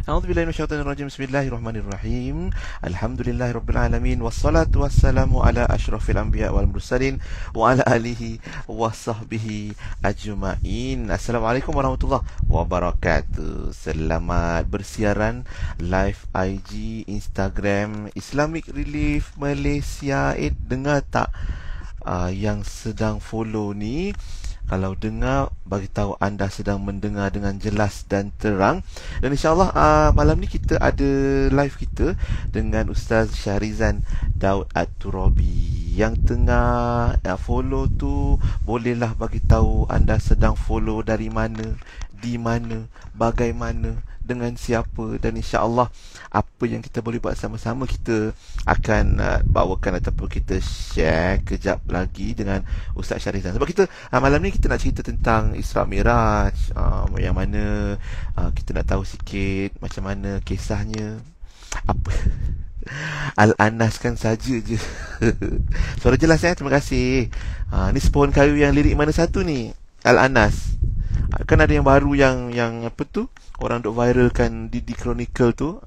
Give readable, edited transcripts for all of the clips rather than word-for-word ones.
A'udzubillahi minasyaitonirrajim. Bismillahirrahmanirrahim. Alhamdulillahirabbil alamin wassalatu wassalamu ala asyrafil anbiya wal mursalin wa ala alihi wasahbihi ajmain. Assalamualaikum warahmatullahi wabarakatuh. Selamat bersiaran live IG, Instagram Islamic Relief Malaysia. Dengar tak yang sedang follow ni? Kalau dengar, bagi tahu anda sedang mendengar dengan jelas dan terang. Dan insyaAllah malam ni kita ada live kita dengan Ustaz Syahrizan Daud At-Turabi. Yang tengah follow tu, bolehlah bagi tahu anda sedang follow dari mana, di mana, bagaimana, dengan siapa. Dan insyaAllah apa yang kita boleh buat sama-sama, kita akan bawakan ataupun kita share kejap lagi dengan Ustaz Syahrizan. Sebab kita malam ni kita nak cerita tentang Isra Miraj, yang mana kita nak tahu sikit macam mana kisahnya. Apa Al-Anas kan saja je. Suara jelas terima kasih. Ni sepohon kayu yang lirik mana satu ni? Al-Anas. Kan ada yang baru yang apa tu, orang duk viralkan di Chronicle tu,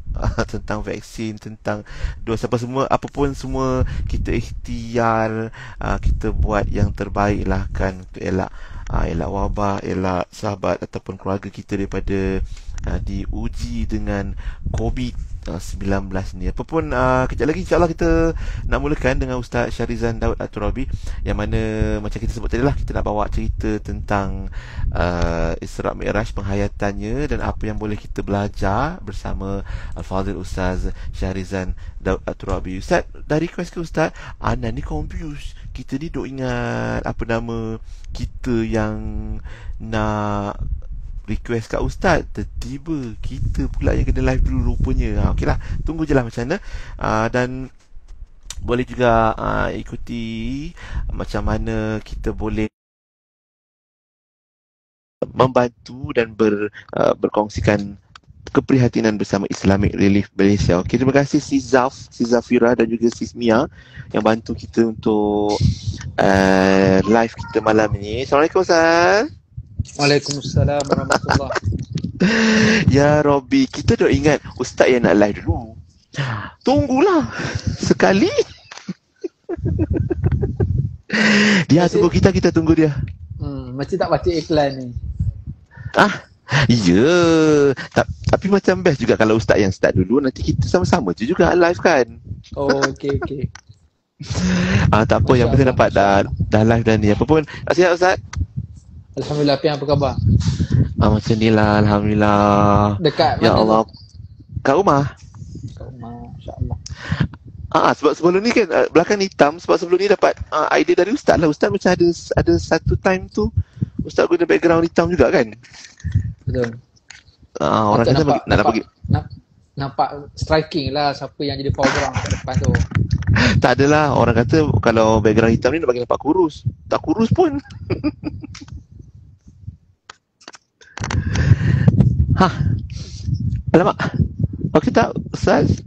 tentang vaksin, tentang dos apa semua, apa pun semua kita ikhtiar, kita buat yang terbaik lah kan, untuk elak wabak, elak sahabat ataupun keluarga kita daripada diuji dengan COVID-19 ni. Apa pun kejap lagi insyaAllah kita nak mulakan dengan Ustaz Syahrizan Daud At-Turabi, yang mana macam kita sebut tadi lah, kita nak bawa cerita tentang Isra Mi'raj, penghayatannya, dan apa yang boleh kita belajar bersama Al-Fadhil Ustaz Syahrizan Daud At-Turabi. Ustaz, dah request ke Ustaz? Ana ni confused. Kita ni duk ingat apa nama kita yang nak request kat Ustaz, tiba-tiba kita pula yang kena live dulu rupanya. Okey lah, tunggu je lah macam mana. Dan boleh juga ikuti macam mana kita boleh membantu dan berkongsikan keprihatinan bersama Islamic Relief Malaysia. Okey, terima kasih si Zafira dan juga Sis Mia yang bantu kita untuk live kita malam ni. Assalamualaikum Ustaz. Waalaikumsalam warahmatullahi. Ya Robby, kita dah ingat Ustaz yang nak live dulu. Tunggulah sekali. Dia tunggu kita tunggu dia. Macam tak baca iklan ni. Ya. Tapi macam best juga kalau Ustaz yang start dulu, nanti kita sama-sama je juga live kan. Oh, okey. Tak apa, yang penting dapat dah live dah ni. Apa pun, sihat Ustaz? Alhamdulillah, Pian, apa khabar? Macam ni lah, Alhamdulillah. Dekat ya mana? Allah. Kat rumah. Kat rumah, insyaAllah. Sebab sebelum ni kan belakang hitam, sebab sebelum ni dapat idea dari Ustaz lah. Ustaz macam ada satu time tu Ustaz guna background hitam juga kan? Betul. Orang kata nak bagi nampak striking lah siapa yang jadi foreground kat depan tu. Tak adalah, orang kata kalau background hitam ni nak bagi nampak kurus. Tak kurus pun. Alamak. Okey tak Ustaz?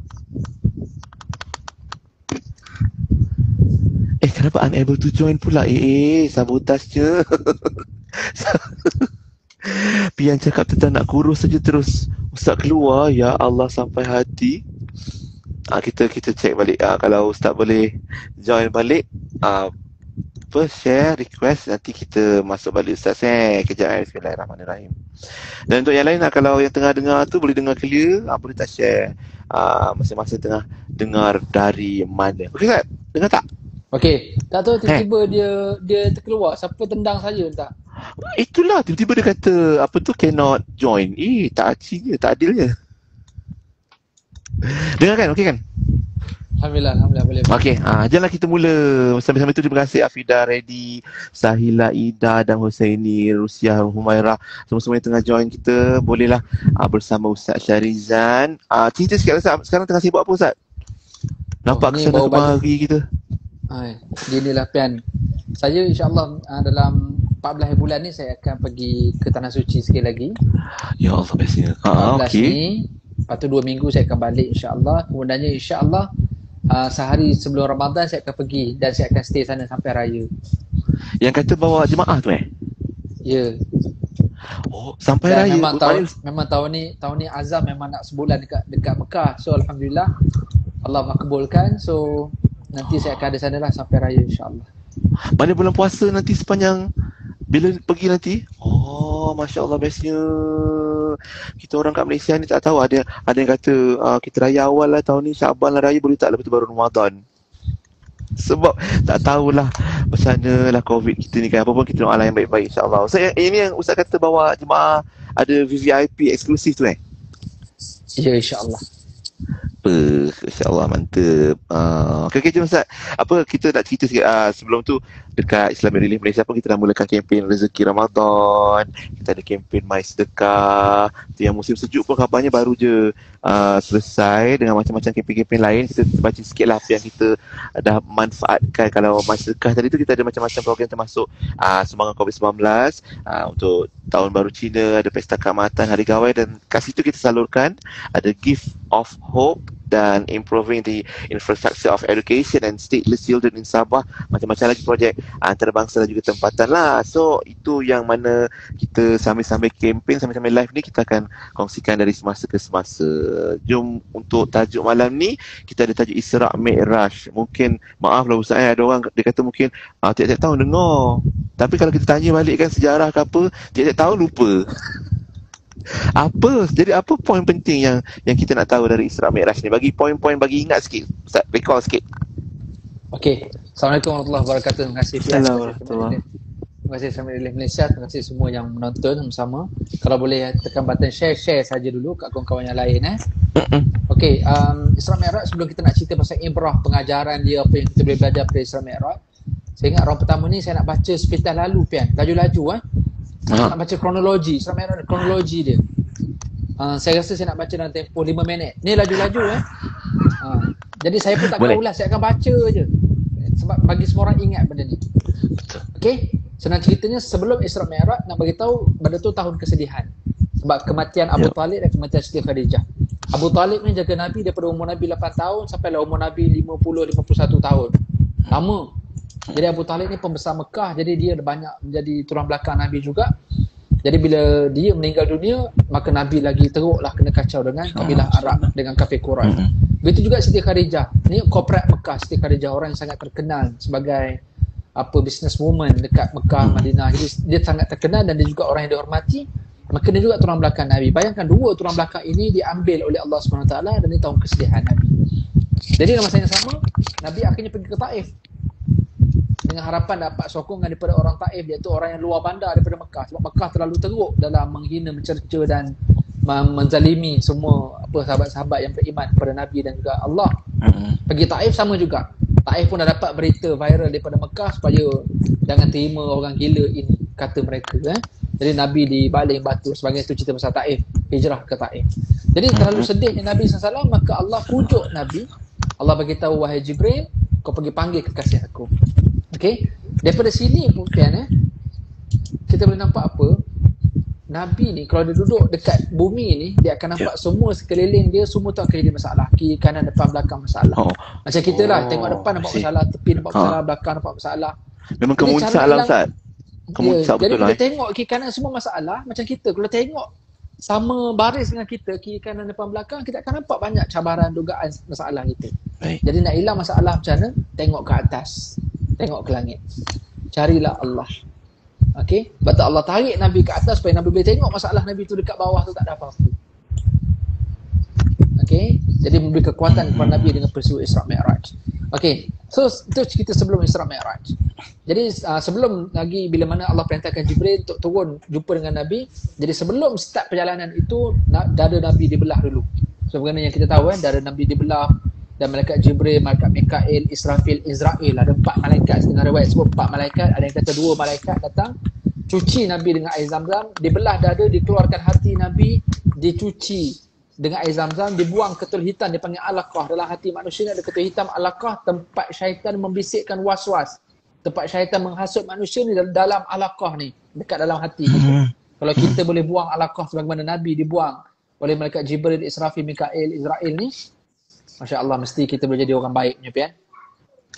Kenapa unable to join pula? Sabotas je. Pian cakap tentang nak kurus saja terus Ustaz keluar, ya Allah, sampai hati. Kita check balik. Kalau Ustaz boleh join balik, share request, nanti kita masuk balik Ustaz. Kejap. Bismillahirrahmanirrahim. Dan untuk yang lain, kalau yang tengah dengar tu boleh dengar clear, boleh tak share masing-masing tengah dengar dari mana. Okey Ustaz, dengar tak? Okey, tak tahu tiba-tiba dia terkeluar, siapa tendang saya tak? Itulah, tiba-tiba dia kata apa tu, cannot join. Tak acingnya, tak adilnya. Dengar kan? Okey kan? Alhamdulillah boleh. Okey, janganlah kita mula. Sambil-sambil tu terima kasih Afida, Reddy, Sahila, Ida dan Husaini, Rusiah, Humairah, semua-semua yang tengah join kita. Bolehlah bersama Ustaz Syahrizan. Cerita sikit Ustaz, sekarang tengah sibuk apa Ustaz? Nampak kesana kemari kita. Ginilah Pian. Saya insyaAllah dalam 14 bulan ni saya akan pergi ke Tanah Suci sekali lagi. Ya Allah, bestnya. 14 ni, lepas tu 2 minggu saya akan balik insyaAllah. Kemudiannya insyaAllah sehari sebelum Ramadan saya akan pergi dan saya akan stay sana sampai raya. Yang kata bawa jemaah tu Ya. Oh, sampai Dan raya. memang tahun ni azam memang nak sebulan dekat Mekah. So alhamdulillah Allah makbulkan. So nanti saya akan ada sana lah sampai raya insya-Allah. Mana bulan puasa nanti sepanjang bila pergi nanti? Oh, Masya Allah, bestnya. Kita orang kat Malaysia ni tak tahu. Ada yang kata kita raya awal lah tahun ni, Syaban lah raya, boleh tak lepas tu baru Ramadan. Sebab tak tahulah macam mana lah COVID kita ni kan. Apa pun kita doa lah yang baik-baik, insyaAllah. Ustaz, ini yang Ustaz kata bawa jemaah ada VVIP eksklusif tu Ya, insya-Allah. InsyaAllah, mantap. Okay, jom Ustaz. Kita nak cerita sikit sebelum tu dekat Islamic Relief Malaysia pun kita dah mulakan kempen rezeki Ramadan. Kita ada kempen My Sedekah. Tu yang musim sejuk pun kabarnya baru je selesai dengan macam-macam kempen-kempen lain. Kita baca sikit lah apa yang kita dah manfaatkan. Kalau My Sedekah tadi tu kita ada macam-macam program termasuk sumbangan COVID-19 untuk Tahun Baru Cina, ada Pesta Keamatan, Hari Gawai, dan kat situ kita salurkan ada Gift of Hope dan Improving the Infrastructure of Education and Stateless Children in Sabah. Macam-macam lagi projek antarabangsa dan juga tempatan lah. So itu yang mana kita sambil-sambil kempen, sambil-sambil live ni kita akan kongsikan dari semasa ke semasa. Jom untuk tajuk malam ni kita ada tajuk Isra' Mi'raj. Mungkin maaf lah Ustaz, ada orang dia kata mungkin tiap-tiap tahun dengar, tapi kalau kita tanya balik kan sejarah ke apa, tiap-tiap tahun lupa. Jadi apa poin penting yang kita nak tahu dari Isra' Mi'raj ni? Bagi poin-poin, bagi ingat sikit Ustaz, recall sikit. Okey. Assalamualaikum warahmatullahi wabarakatuh. Terima kasih Fiaz. Assalamualaikum. Terima kasih Islamic Relief Malaysia. Terima kasih semua yang menonton bersama. Kalau boleh tekan button share saja dulu kat kawan-kawan yang lain Okey, Isra' Mi'raj, sebelum kita nak cerita pasal ibrah pengajaran dia, apa yang kita boleh belajar dari Isra' Mi'raj. Saya ingat round pertama ni saya nak baca sepintas lalu Pian. Laju-laju nak baca kronologi, Isra' Mi'raj kronologi dia. Saya rasa saya nak baca dalam tempoh 5 minit. Ni laju-laju jadi saya pun tak tahulah, saya akan baca je. Sebab bagi semua orang ingat benda ni. Okey, senang ceritanya sebelum Isra' Mi'raj nak bagi tahu benda tu tahun kesedihan. Sebab kematian Abu Talib dan kematian Siti Khadijah. Abu Talib ni jaga Nabi daripada umur Nabi 8 tahun sampai lah umur Nabi 50-51 tahun. Lama. Jadi Abu Talib ni pembesar Mekah, jadi dia banyak menjadi tulang belakang Nabi juga. Jadi bila dia meninggal dunia, maka Nabi lagi teruklah kena kacau dengan kabilah Arab, dengan kafir Quraisy. Begitu juga Siti Khadijah. Ni korporat Mekah, Siti Khadijah orang yang sangat terkenal sebagai businesswoman dekat Mekah, Madinah. Jadi dia sangat terkenal dan dia juga orang yang dihormati. Maka dia juga tulang belakang Nabi. Bayangkan dua tulang belakang ini diambil oleh Allah SWT dan ini tahun kesedihan Nabi. Jadi dalam masa yang sama, Nabi akhirnya pergi ke Taif dengan harapan dapat sokongan daripada orang Taif, iaitu orang yang luar bandar daripada Mekah. Sebab Mekah terlalu teruk dalam menghina, mencerca dan menzalimi semua sahabat-sahabat yang beriman kepada Nabi dan juga Allah. Pergi Taif sama juga. Taif pun dah dapat berita viral daripada Mekah supaya jangan terima orang gila ini, kata mereka. Jadi Nabi dibaling batu. Sebagai itu cerita pasal Taif, hijrah ke Taif. Jadi terlalu sedihnya Nabi SAW, maka Allah pujuk Nabi. Allah beritahu, wahai Jibril, kau pergi panggil kekasih aku. Okey, daripada sini mungkin kita boleh nampak apa? Nabi ni kalau dia duduk dekat bumi ni, dia akan nampak semua sekeliling dia, semua tu akan jadi masalah. Kiri, kanan, depan, belakang masalah. Macam kita lah, tengok depan nampak masalah, tepi nampak masalah, belakang nampak masalah. Memang kemuncak lah Ustaz. Kemuncak betul lah. Jadi bila tengok kiri kanan semua masalah, macam kita kalau tengok sama baris dengan kita, kiri kanan depan belakang, kita akan nampak banyak cabaran, dugaan masalah kita. Jadi nak hilang masalah macam mana? Tengok ke atas, tengok ke langit, carilah Allah. Okey, betul, Allah tarik Nabi ke atas supaya Nabi boleh tengok masalah Nabi tu dekat bawah tu tak ada apa-apa. Okey, jadi memberi kekuatan kepada Nabi dengan peristiwa Isra' Mi'raj. Okey, so itu cerita sebelum Isra' Mi'raj. Jadi sebelum lagi bila mana Allah perintahkan Jibril untuk turun jumpa dengan Nabi, jadi sebelum start perjalanan itu dada Nabi dibelah dulu. So bagaimana yang kita tahu dada Nabi dibelah, dan malaikat Jibril, malaikat Mikail, Israfil, Israel, ada 4 malaikat. Setengah riwayat sebut 4 malaikat, ada yang kata 2 malaikat datang cuci Nabi dengan air Zam-Zam, dibelah dada, dikeluarkan hati Nabi, dicuci dengan air Zam-Zam, dibuang ketul hitam, dipanggil alaqah. Dalam hati manusia ni ada ketul hitam alaqah, tempat syaitan membisikkan was-was, tempat syaitan menghasut manusia ni dalam alaqah ni, dekat dalam hati kita. Kalau kita boleh buang alaqah sebagaimana Nabi dibuang oleh malaikat Jibril, Israfil, Mikail, Israel ni, Masya Allah, mesti kita boleh jadi orang baik punya Pian.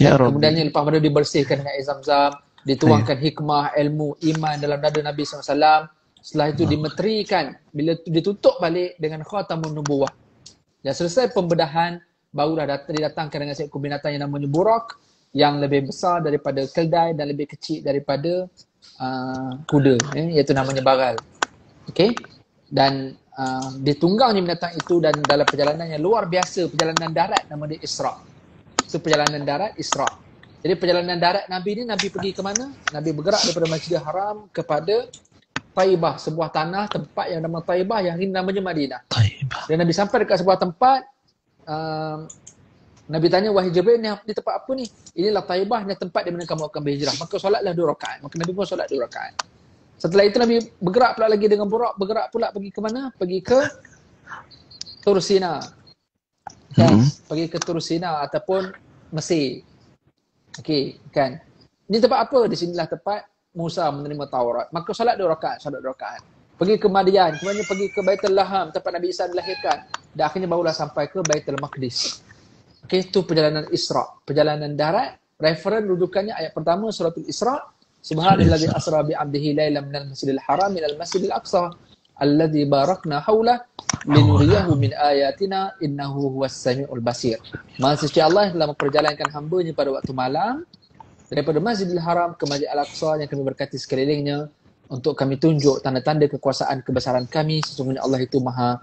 Ya, kemudiannya lepas pada dibersihkan dengan air Zam-Zam, dituangkan hikmah, ilmu, iman dalam dada Nabi SAW. Setelah itu dimeterikan, bila ditutup balik dengan khatamun nubuwah. Dan selesai pembedahan, barulah didatangkan dengan seekor binatang yang namanya burak, yang lebih besar daripada keldai dan lebih kecil daripada kuda, iaitu namanya bagal. Okey. Dan ditunggangnya binatang itu, dan dalam perjalanan yang luar biasa, perjalanan darat, nama dia Isra. Itu perjalanan darat Isra. Jadi perjalanan darat Nabi ni, Nabi pergi ke mana? Nabi bergerak daripada Masjidil Haram kepada Taibah, sebuah tanah tempat yang nama Taibah yang hari ni namanya Madinah. Taibah. Dan Nabi sampai dekat sebuah tempat, Nabi tanya, wahai Jibril, ni di tempat apa ni? Inilah Taibah, ni tempat di mana kamu akan berhijrah. Maka solatlah 2 rakaat. Maka Nabi pun solat 2 rakaat. Setelah itu Nabi bergerak pula lagi dengan burak, bergerak pula pergi ke mana? Pergi ke Tur Sina. Kan? Pergi ke Tur Sina ataupun Mesir. Okey, kan? Ini tempat apa? Di sinilah tempat Musa menerima Taurat. Maka solat 2 rakaat, solat 2 rakaat. Pergi ke Madian, kemudian pergi ke Baitul Laham, tempat Nabi Isa dilahirkan. Dan akhirnya barulah sampai ke Baitul Maqdis. Okey, itu perjalanan Isra, perjalanan darat. Referen rujukannya ayat pertama suratul Isra. Subhanallazi asra bi 'abdihi lailan minal masjidil haram ilal masjidil aqsa alladzi barakna haulah linuriyahu min ayatina innahu huwas samiul basir. Maha suci Allah yang telah memperjalankan hamba-Nya pada waktu malam daripada Masjidil Haram ke Masjid Al-Aqsa yang kami berkati sekelilingnya untuk kami tunjuk tanda-tanda kekuasaan kebesaran kami. Sesungguhnya Allah itu maha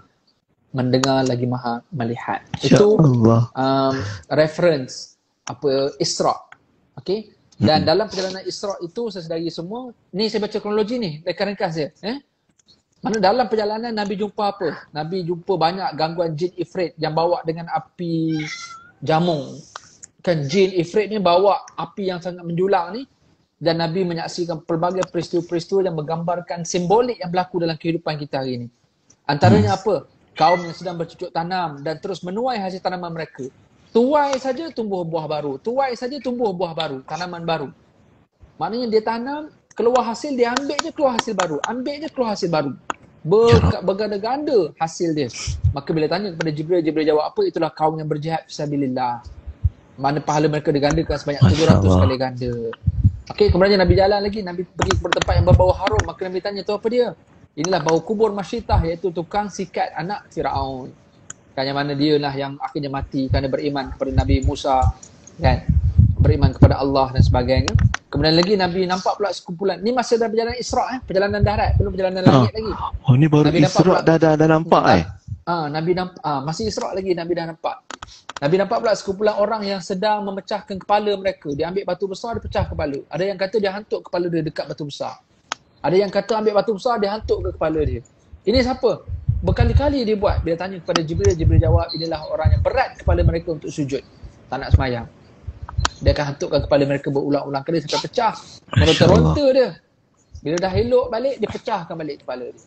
mendengar lagi maha melihat. Itu reference apa Isra. Okey. Dan dalam perjalanan Isra itu, sesedari semua, ni saya baca kronologi ni, ringkas dia. Mana dalam perjalanan Nabi jumpa apa? Nabi jumpa banyak gangguan jin ifrit yang bawa dengan api jamung. Kan jin ifrit ni bawa api yang sangat menjulang ni, dan Nabi menyaksikan pelbagai peristiwa-peristiwa yang menggambarkan simbolik yang berlaku dalam kehidupan kita hari ini. Antaranya apa? Kaum yang sedang bercucuk tanam dan terus menuai hasil tanaman mereka. Tuai saja tumbuh buah baru, tuai saja tumbuh buah baru, tanaman baru. Maknanya dia tanam, keluar hasil, dia ambil je keluar hasil baru, ambil je keluar hasil baru. Berganda-ganda hasil dia. Maka bila tanya kepada Jibril, Jibril jawab apa? Itulah kaum yang berjihad fisabilillah. Mana pahala mereka digandakan sebanyak 700 kali ganda. Okey, kemudian Nabi jalan lagi, Nabi pergi ke tempat yang berbau harum. Maka Nabi tanya, tu apa dia? Inilah bau kubur Masyitah, iaitu tukang sikat anak Firaun. Kan, yang mana dia lah yang akhirnya mati kerana beriman kepada Nabi Musa, kan? Beriman kepada Allah dan sebagainya. Kemudian lagi Nabi nampak pula sekumpulan. Ni masih dalam perjalanan Isra, perjalanan darat, belum perjalanan langit lagi. Oh, ni baru Nabi Isra dah nampak Nabi nampak, masih Isra lagi Nabi dah nampak. Nabi nampak pula sekumpulan orang yang sedang memecahkan kepala mereka. Dia ambil batu besar, dia pecah kepala. Ada yang kata dia hantuk kepala dia dekat batu besar. Ada yang kata ambil batu besar, dia hantuk ke kepala dia. Ini siapa? Berkali-kali dia buat. Dia tanya kepada Jibril, Jibril jawab, inilah orang yang berat kepala mereka untuk sujud, tak nak semayang. Dia akan hantukkan kepala mereka berulang-ulang kali sampai pecah. Meronta-ronta dia. Bila dah elok balik, dia pecahkan balik kepala dia.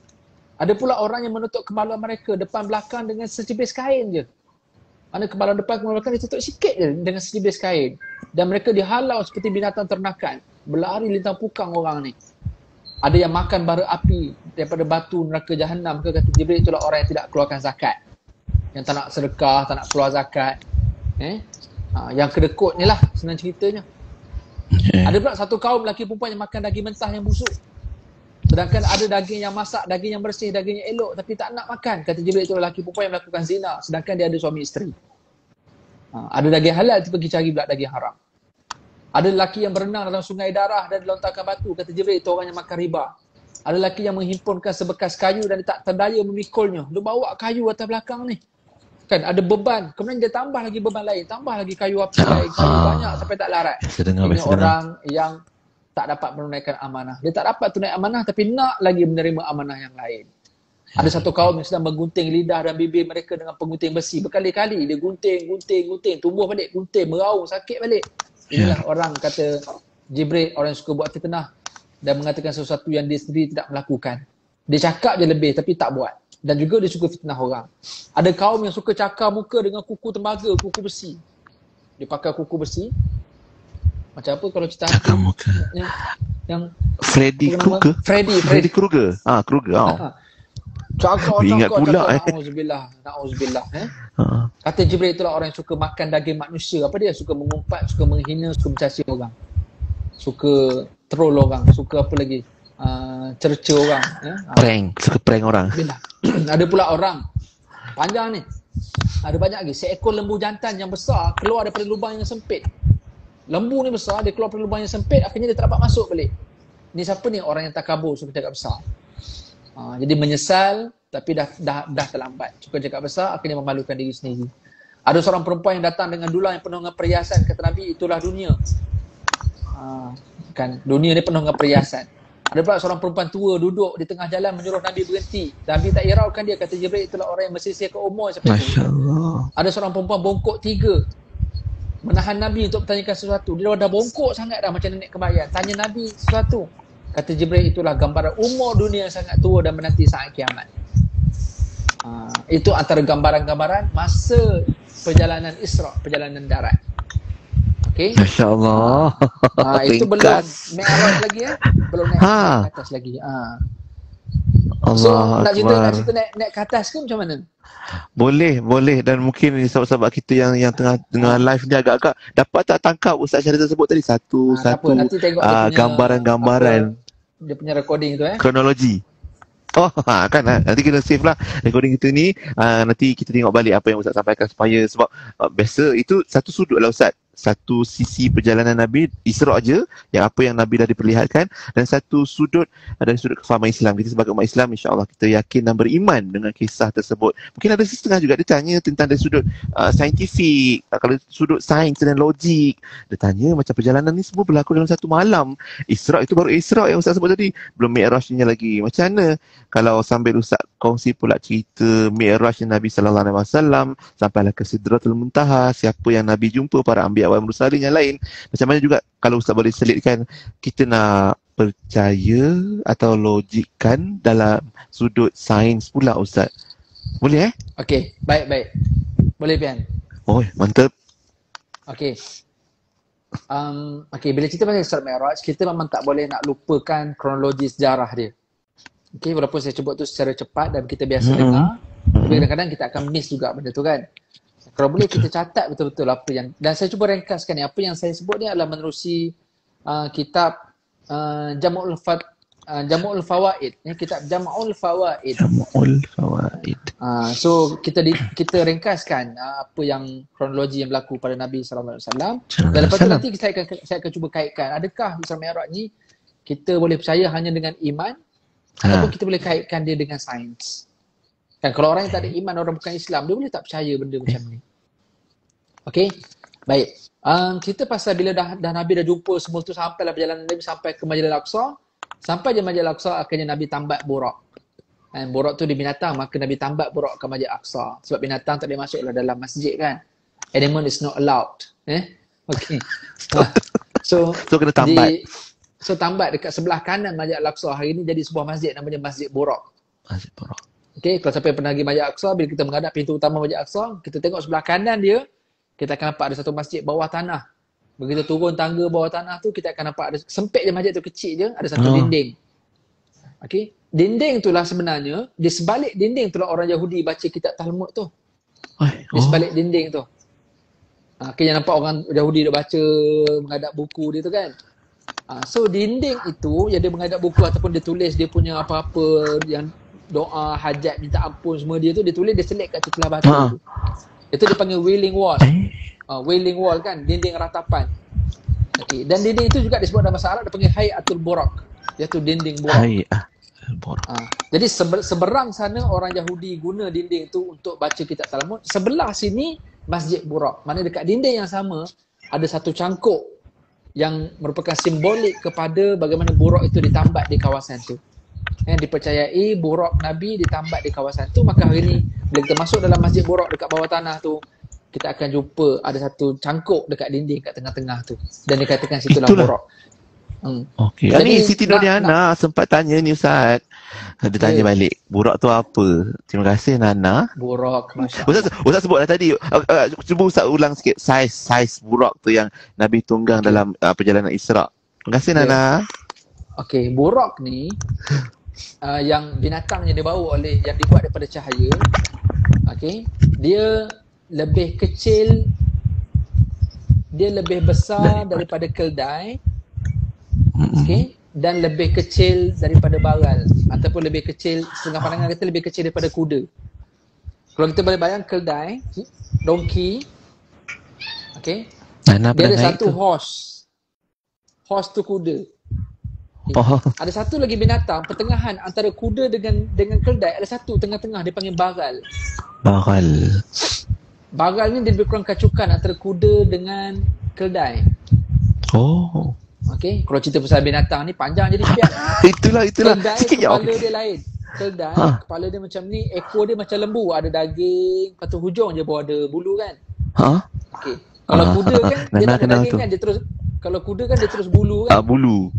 Ada pula orang yang menutup kepala mereka depan belakang dengan secipis kain je. Mana kepala depan, kepala belakang ditutup sikit je dengan secipis kain. Dan mereka dihalau seperti binatang ternakan. Berlari lintang pukang orang ni. Ada yang makan bara api daripada batu neraka Jahannam. Maka kata Jibril, itulah orang yang tidak keluarkan zakat. Yang tak nak sedekah, tak nak keluar zakat. Yang kedekut ni lah senang ceritanya. Ada pula satu kaum lelaki perempuan yang makan daging mentah yang busuk. Sedangkan ada daging yang masak, daging yang bersih, daging yang elok, tapi tak nak makan. Kata Jibril, itu lelaki perempuan yang melakukan zina, sedangkan dia ada suami isteri. Ada daging halal, dia pergi cari pula daging haram. Ada lelaki yang berenang dalam sungai darah dan dilontarkan batu. Kata Jibril, itu orang yang makan riba. Ada lelaki yang menghimpunkan sebekas kayu dan dia tak terdaya memikulnya. Dia bawa kayu atas belakang ni. Kan ada beban. Kemudian dia tambah lagi beban lain. Tambah lagi kayu api lain. Kayu banyak sampai tak larat. Ini orang yang tak dapat menunaikan amanah. Dia tak dapat tunai amanah tapi nak lagi menerima amanah yang lain. Ada satu kaum yang sedang menggunting lidah dan bibir mereka dengan penggunting besi. Berkali-kali dia gunting. Tumbuh balik, gunting, meraung, sakit balik. Inilah orang, kata Jibril, orang yang suka buat fitnah dan mengatakan sesuatu yang dia sendiri tidak melakukan. Dia cakap je lebih tapi tak buat. Dan juga dia suka fitnah orang. Ada kaum yang suka cakar muka dengan kuku tembaga, kuku besi. Dia pakai kuku besi. Macam apa kalau cerita cakar muka? Yang Freddy Krueger. Freddy Krueger. Krueger. Cakar ingat pula Na'uzubillah. Kata Jibril, itulah orang yang suka makan daging manusia. Apa dia? Suka mengumpat, suka menghina, suka mencaci orang. Suka troll orang, suka apa lagi? cerca orang. Ya. Suka prank orang. Ada pula orang panjang ni. Ada banyak lagi. Seekor lembu jantan yang besar keluar daripada lubang yang sempit. Lembu ni besar, dia keluar daripada lubang yang sempit, akhirnya dia tak dapat masuk balik. Ni siapa ni? Orang yang takabur, suka cakap besar. Jadi menyesal tapi dah terlambat. Suka cakap besar, akhirnya memalukan diri sendiri. Ada seorang perempuan yang datang dengan dulang yang penuh dengan perhiasan, kata Nabi, itulah dunia. Kan dunia ni penuh dengan perhiasan. Ada pula seorang perempuan tua duduk di tengah jalan menyuruh Nabi berhenti. Nabi tak hiraukan dia, kata Jibril, itulah orang yang bersisihkan umur sampai tu. Ada seorang perempuan bongkok 3 menahan Nabi untuk bertanyakan sesuatu. Dia dah bongkok sangat dah macam nenek kembayan. Tanya Nabi sesuatu. Kata Jibril, itulah gambaran umur dunia yang sangat tua dan menanti saat kiamat. Itu antara gambaran-gambaran masa perjalanan Isra, perjalanan darat. Okey. Masya-Allah. Itu belum Mi'raj lagi ya. Belum naik ke atas lagi. So nak cerita naik ke atas ke macam mana? Boleh dan mungkin sahabat-sahabat kita yang tengah live ni agak-agak dapat tak tangkap Ustaz Syarida sebut tadi satu gambaran-gambaran dia punya recording tu kronologi. Nanti kena save lah recording kita ni. Nanti kita tengok balik apa yang Ustaz sampaikan supaya sebab biasa itu satu sudut lah Ustaz. Satu sisi perjalanan Nabi Isra' je, yang apa yang Nabi dah diperlihatkan, dan satu sudut dari sudut kefahaman Islam. Kita sebagai umat Islam, insya-Allah kita yakin dan beriman dengan kisah tersebut. Mungkin ada setengah juga dia tanya tentang dari sudut saintifik, kalau sudut sains dan logik. Dia tanya macam perjalanan ni semua berlaku dalam satu malam. Isra' itu baru Isra' yang Ustaz sebut tadi, belum Mi'rajnya lagi. Macam mana kalau sambil Ustaz kongsi pula cerita Mi'raj Nabi sallallahu alaihi wasallam sampailah ke Sidratul Muntaha, siapa yang Nabi jumpa, para anbiya wal mursalin yang lain. Macam mana juga kalau Ustaz boleh selitkan, kita nak percaya atau logikkan dalam sudut sains pula Ustaz. Boleh Okey, baik. Boleh Pian. Mantap. Okey. Bila cerita pasal Isra' Mi'raj, kita memang tak boleh nak lupakan kronologi sejarah dia. Okey, walaupun saya sebut tu secara cepat dan kita biasa dengar, tapi kadang-kadang kita akan miss juga benda tu kan. Kalau boleh kita catat betul-betul apa yang, dan saya cuba ringkaskan ni, apa yang saya sebut ni adalah menerusi kitab Jam'ul Fawaid, kitab Jam'ul Fawaid. So kita ringkaskan apa yang kronologi yang berlaku pada Nabi sallallahu alaihi wasallam. Dan lepas tu nanti saya akan cuba kaitkan, adakah Isra' Mi'raj ni kita boleh percaya hanya dengan iman ataupun kita boleh kaitkan dia dengan sains. Kan kalau orang yang tak ada iman, orang bukan Islam, dia boleh tak percaya benda macam ni. Okey, baik. Kita pasal bila dah Nabi dah jumpa semua tu, sampailah perjalanan Nabi sampai ke Masjidil Aqsa. Sampai je Masjidil Aqsa, akhirnya Nabi tambat burak. Burak tu di binatang, maka Nabi tambat burak ke Masjidil Aqsa. Sebab binatang tak boleh masuk dalam masjid kan. Animal is not allowed. Okey. So kena tambat. So tambat dekat sebelah kanan Masjidil Aqsa. Hari ni jadi sebuah masjid namanya Masjid Burak. Masjid Burak. Okey, kalau siapa yang pernah pergi Masjid Aqsa, bila kita menghadap pintu utama Masjid Aqsa, kita tengok sebelah kanan dia, kita akan nampak ada satu masjid bawah tanah. Begitu turun tangga bawah tanah tu, kita akan nampak ada sempit je masjid tu, kecil je, ada satu dinding. Okey, dinding itulah sebenarnya, di sebalik dinding itulah orang Yahudi baca kitab Talmud tu. Di sebalik dinding tu. Akhirnya nampak orang Yahudi dia baca, menghadap buku dia tu kan. So dinding itu yang dia menghadap buku ataupun dia tulis dia punya apa-apa yang doa, hajat, minta ampun semua dia tu, dia tulis, dia selit kat celah batu tu. Itu dia panggil Wailing Wall. Wailing Wall kan, dinding ratapan. Okay. Dan dinding itu juga disebut dalam bahasa Arab, dia panggil Hayatul Burak, iaitu dinding burak. Jadi seberang sana orang Yahudi guna dinding tu untuk baca kitab Talmud. Sebelah sini Masjid Burak. Mana dekat dinding yang sama ada satu cangkuk yang merupakan simbolik kepada bagaimana burak itu ditambat di kawasan tu. Yang dipercayai burak Nabi ditambat di kawasan tu, maka hari ni bila kita masuk dalam Masjid Burak dekat bawah tanah tu, kita akan jumpa ada satu cangkuk dekat dinding kat tengah-tengah tu, dan dikatakan situlah burak. Okey. Ni Siti Noriana sempat tanya ni Ustaz. Dia tanya balik, burak tu apa? Terima kasih Nana. Burak, masya-Allah. Ustaz sebutlah tadi. Cuba Ustaz ulang sikit saiz burak tu yang Nabi tunggang dalam perjalanan Isra'. Terima kasih Nana. Okey, burak ni yang binatang yang dibawa oleh, yang dibuat daripada cahaya. Okey, dia lebih kecil, dia lebih besar daripada keldai. Okey, dan lebih kecil daripada bagal, ataupun lebih kecil, setengah pandangan kita lebih kecil daripada kuda. Kalau kita boleh bayang keldai, donkey, okey, dia ada satu horse. Horse tu kuda. Ada satu lagi binatang pertengahan antara kuda dengan keldai, ada satu tengah-tengah dia panggil bagal. Bagal ni dia lebih kurang kacukan antara kuda dengan keldai. Okey, kalau cerita pasal binatang ni panjang jadi sepiat. Itulah. Keldai Sikit je. kepala dia lain. Keldai kepala dia macam ni, ekor dia macam lembu, ada daging, lepas tu hujung je baru ada bulu kan. Okey. Kalau kuda kan dia tak ada daging kan, dia terus, kalau kuda kan dia terus bulu kan. Bulu.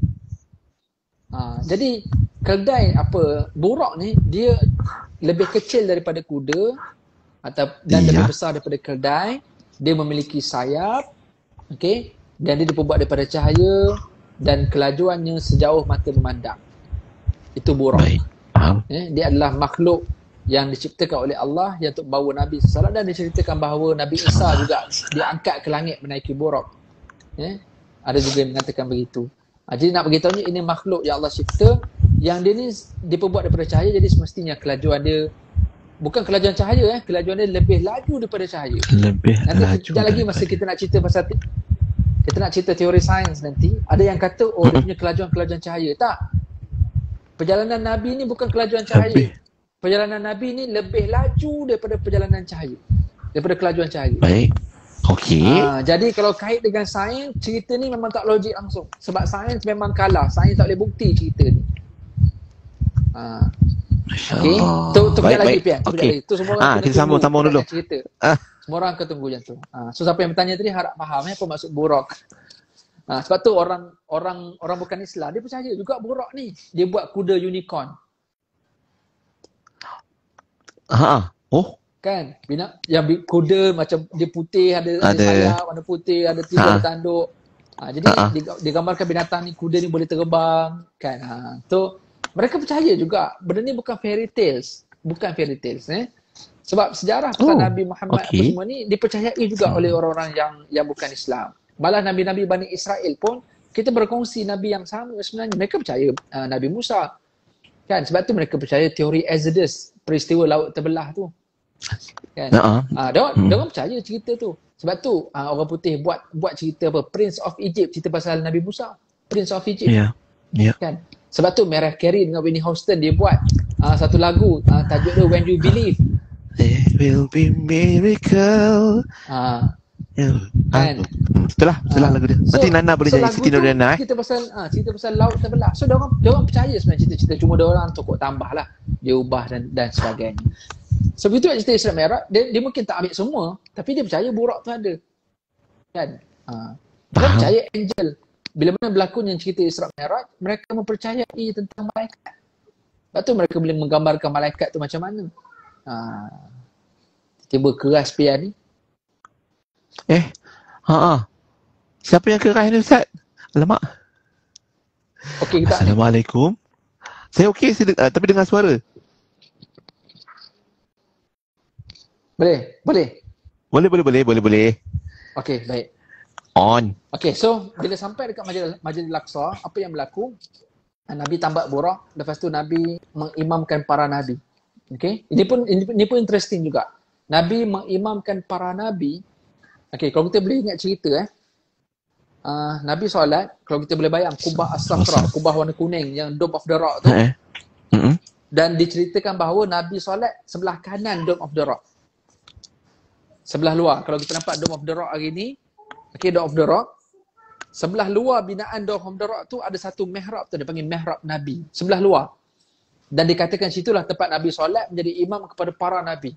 Jadi keldai buraq ni dia lebih kecil daripada kuda dan lebih besar daripada keldai. Dia memiliki sayap, okey, dan dia diperbuat daripada cahaya dan kelajuannya sejauh mata memandang. Itu buraq. Baik. Dia adalah makhluk yang diciptakan oleh Allah yang untuk bawa Nabi SAW, dan diceritakan bahawa Nabi Isa juga diangkat ke langit menaiki buraq. Ada juga yang mengatakan begitu. Jadi nak beritahunya ini makhluk yang Allah cipta, yang dia ni diperbuat daripada cahaya, jadi semestinya kelajuan dia bukan kelajuan cahaya, kelajuan dia lebih laju daripada cahaya. Nanti sekejap lagi masa kita nak cerita pasal kita nak cerita teori sains nanti, ada yang kata dia punya kelajuan cahaya. Tak. Perjalanan Nabi ni bukan kelajuan cahaya. Perjalanan Nabi ni lebih laju daripada perjalanan cahaya, daripada kelajuan cahaya. Baik. Okey. Jadi kalau kait dengan sains, cerita ni memang tak logik langsung. Sebab sains memang kalah. Sains tak boleh bukti cerita ni. Okey. Tu kejap lagi Pian. Okey. Tu semua orang kita sambung dulu. Cerita. Semua orang akan tunggu macam tu. So siapa yang bertanya tadi harap faham apa maksud buraq. Sebab tu orang bukan Islam dia percaya juga buraq ni. Dia buat kuda unicorn. Kan, yang kuda macam dia putih, ada sayap warna putih, ada tiga tanduk. Jadi digambarkan binatang ni, kuda ni boleh terbang kan. So mereka percaya juga benda ni bukan fairy tales, sebab sejarah pasal Nabi Muhammad apa semua ni dipercayai juga oleh orang-orang yang bukan Islam. Malah Nabi-Nabi Bani Israel pun kita berkongsi Nabi yang sama sebenarnya. Mereka percaya Nabi Musa kan, sebab tu mereka percaya teori Exodus, peristiwa laut terbelah tu kan. Diorang percaya cerita tu. Sebab tu orang putih buat cerita Prince of Egypt, cerita pasal Nabi Musa, Prince of Egypt. Kan. Sebab tu Mariah Carey dengan Whitney Houston dia buat satu lagu tajuk dia When You Believe. There will be miracle. Kan. Itulah lagu dia. Nanti Nana boleh jadi Siti Nurhaliana. Cerita pasal laut terbelah. So diorang percaya sebenarnya cerita-cerita, cuma diorang tokok tambah lah, dia ubah dan sebagainya. So begitu cerita Isra Mi'raj, dia mungkin tak ambil semua, tapi dia percaya buraq tu ada. Kan? Dia percaya angel. Bila mana berlakunya cerita Isra Mi'raj, mereka mempercayai tentang malaikat. Lepas tu mereka boleh menggambarkan malaikat tu macam mana. Tiba keras Pian ni. Siapa yang keras ni Ustaz? Alamak. Okey, kita Assalamualaikum. Saya okey tapi dengar suara. Boleh. Okey, baik. On. Okey, so bila sampai dekat Masjidil Aqsa, apa yang berlaku? Nabi tambak buraq, lepas tu Nabi mengimamkan para nabi. Okey, ini pun interesting juga. Nabi mengimamkan para nabi. Okey, kalau kita boleh ingat cerita Nabi solat, kalau kita boleh bayang kubah as-safra, kubah warna kuning yang Dome of the Rock tu. Dan diceritakan bahawa Nabi solat sebelah kanan Dome of the Rock. Sebelah luar. Kalau kita nampak Dome of the Rock hari ni, Dome of the Rock, sebelah luar binaan Dome of the Rock tu ada satu mihrab tu, dia panggil mihrab Nabi. Sebelah luar. Dan dikatakan situlah tempat Nabi solat menjadi imam kepada para Nabi.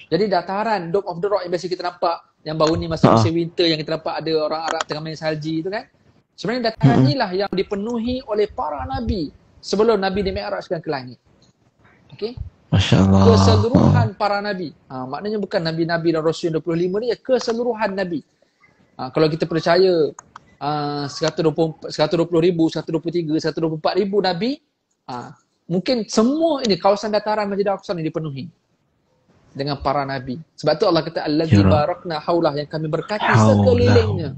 Jadi dataran Dome of the Rock yang biasa kita nampak, yang baru ni masa musim winter yang kita nampak ada orang Arab tengah main salji tu kan. Sebenarnya dataran inilah yang dipenuhi oleh para Nabi sebelum Nabi dimi'rajkan ke langit. Okey. Masya-Allah. Keseluruhan para Nabi. Maknanya bukan Nabi-Nabi dan Rasul 25 ni, keseluruhan Nabi. Kalau kita percaya 120,000, 123,000, 124,000 Nabi, mungkin semua ini kawasan dataran Masjid Al-Aqsa ni dipenuhi dengan para Nabi. Sebab tu Allah kata allazi barakna haulah, yang kami berkati sekelilingnya.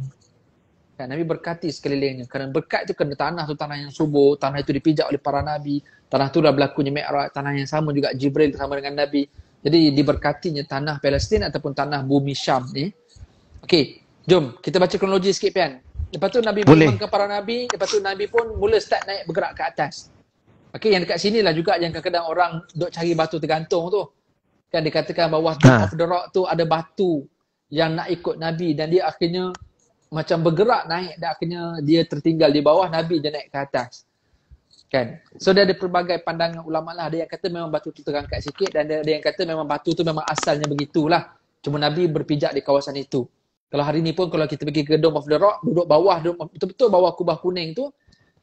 Kan Nabi berkati sekelilingnya. Kerana berkat itu kena tanah tu tanah yang subur, tanah itu dipijak oleh para nabi, tanah tu dah berlakunya Mi'raj, tanah yang sama juga Jibril bersama dengan Nabi. Jadi diberkatinya tanah Palestin ataupun tanah bumi Syam ni. Okey, jom kita baca kronologi sikit Pian. Lepas tu Nabi mengumumkan para nabi, lepas tu Nabi pun mula start naik bergerak ke atas. Okey, yang dekat sinilah juga yang kadang-kadang orang duk cari batu tergantung tu. Kan dikatakan bawah Dome of the Rock tu ada batu yang nak ikut Nabi dan dia akhirnya macam bergerak naik dan akhirnya dia tertinggal di bawah, Nabi dia naik ke atas. Kan? So dia ada pelbagai pandangan ulama lah. Ada yang kata memang batu tu terangkat sikit dan ada yang kata memang batu tu memang asalnya begitulah. Cuma Nabi berpijak di kawasan itu. Kalau hari ni pun kalau kita pergi ke Dome of the Rock, duduk bawah, betul-betul bawah kubah kuning tu,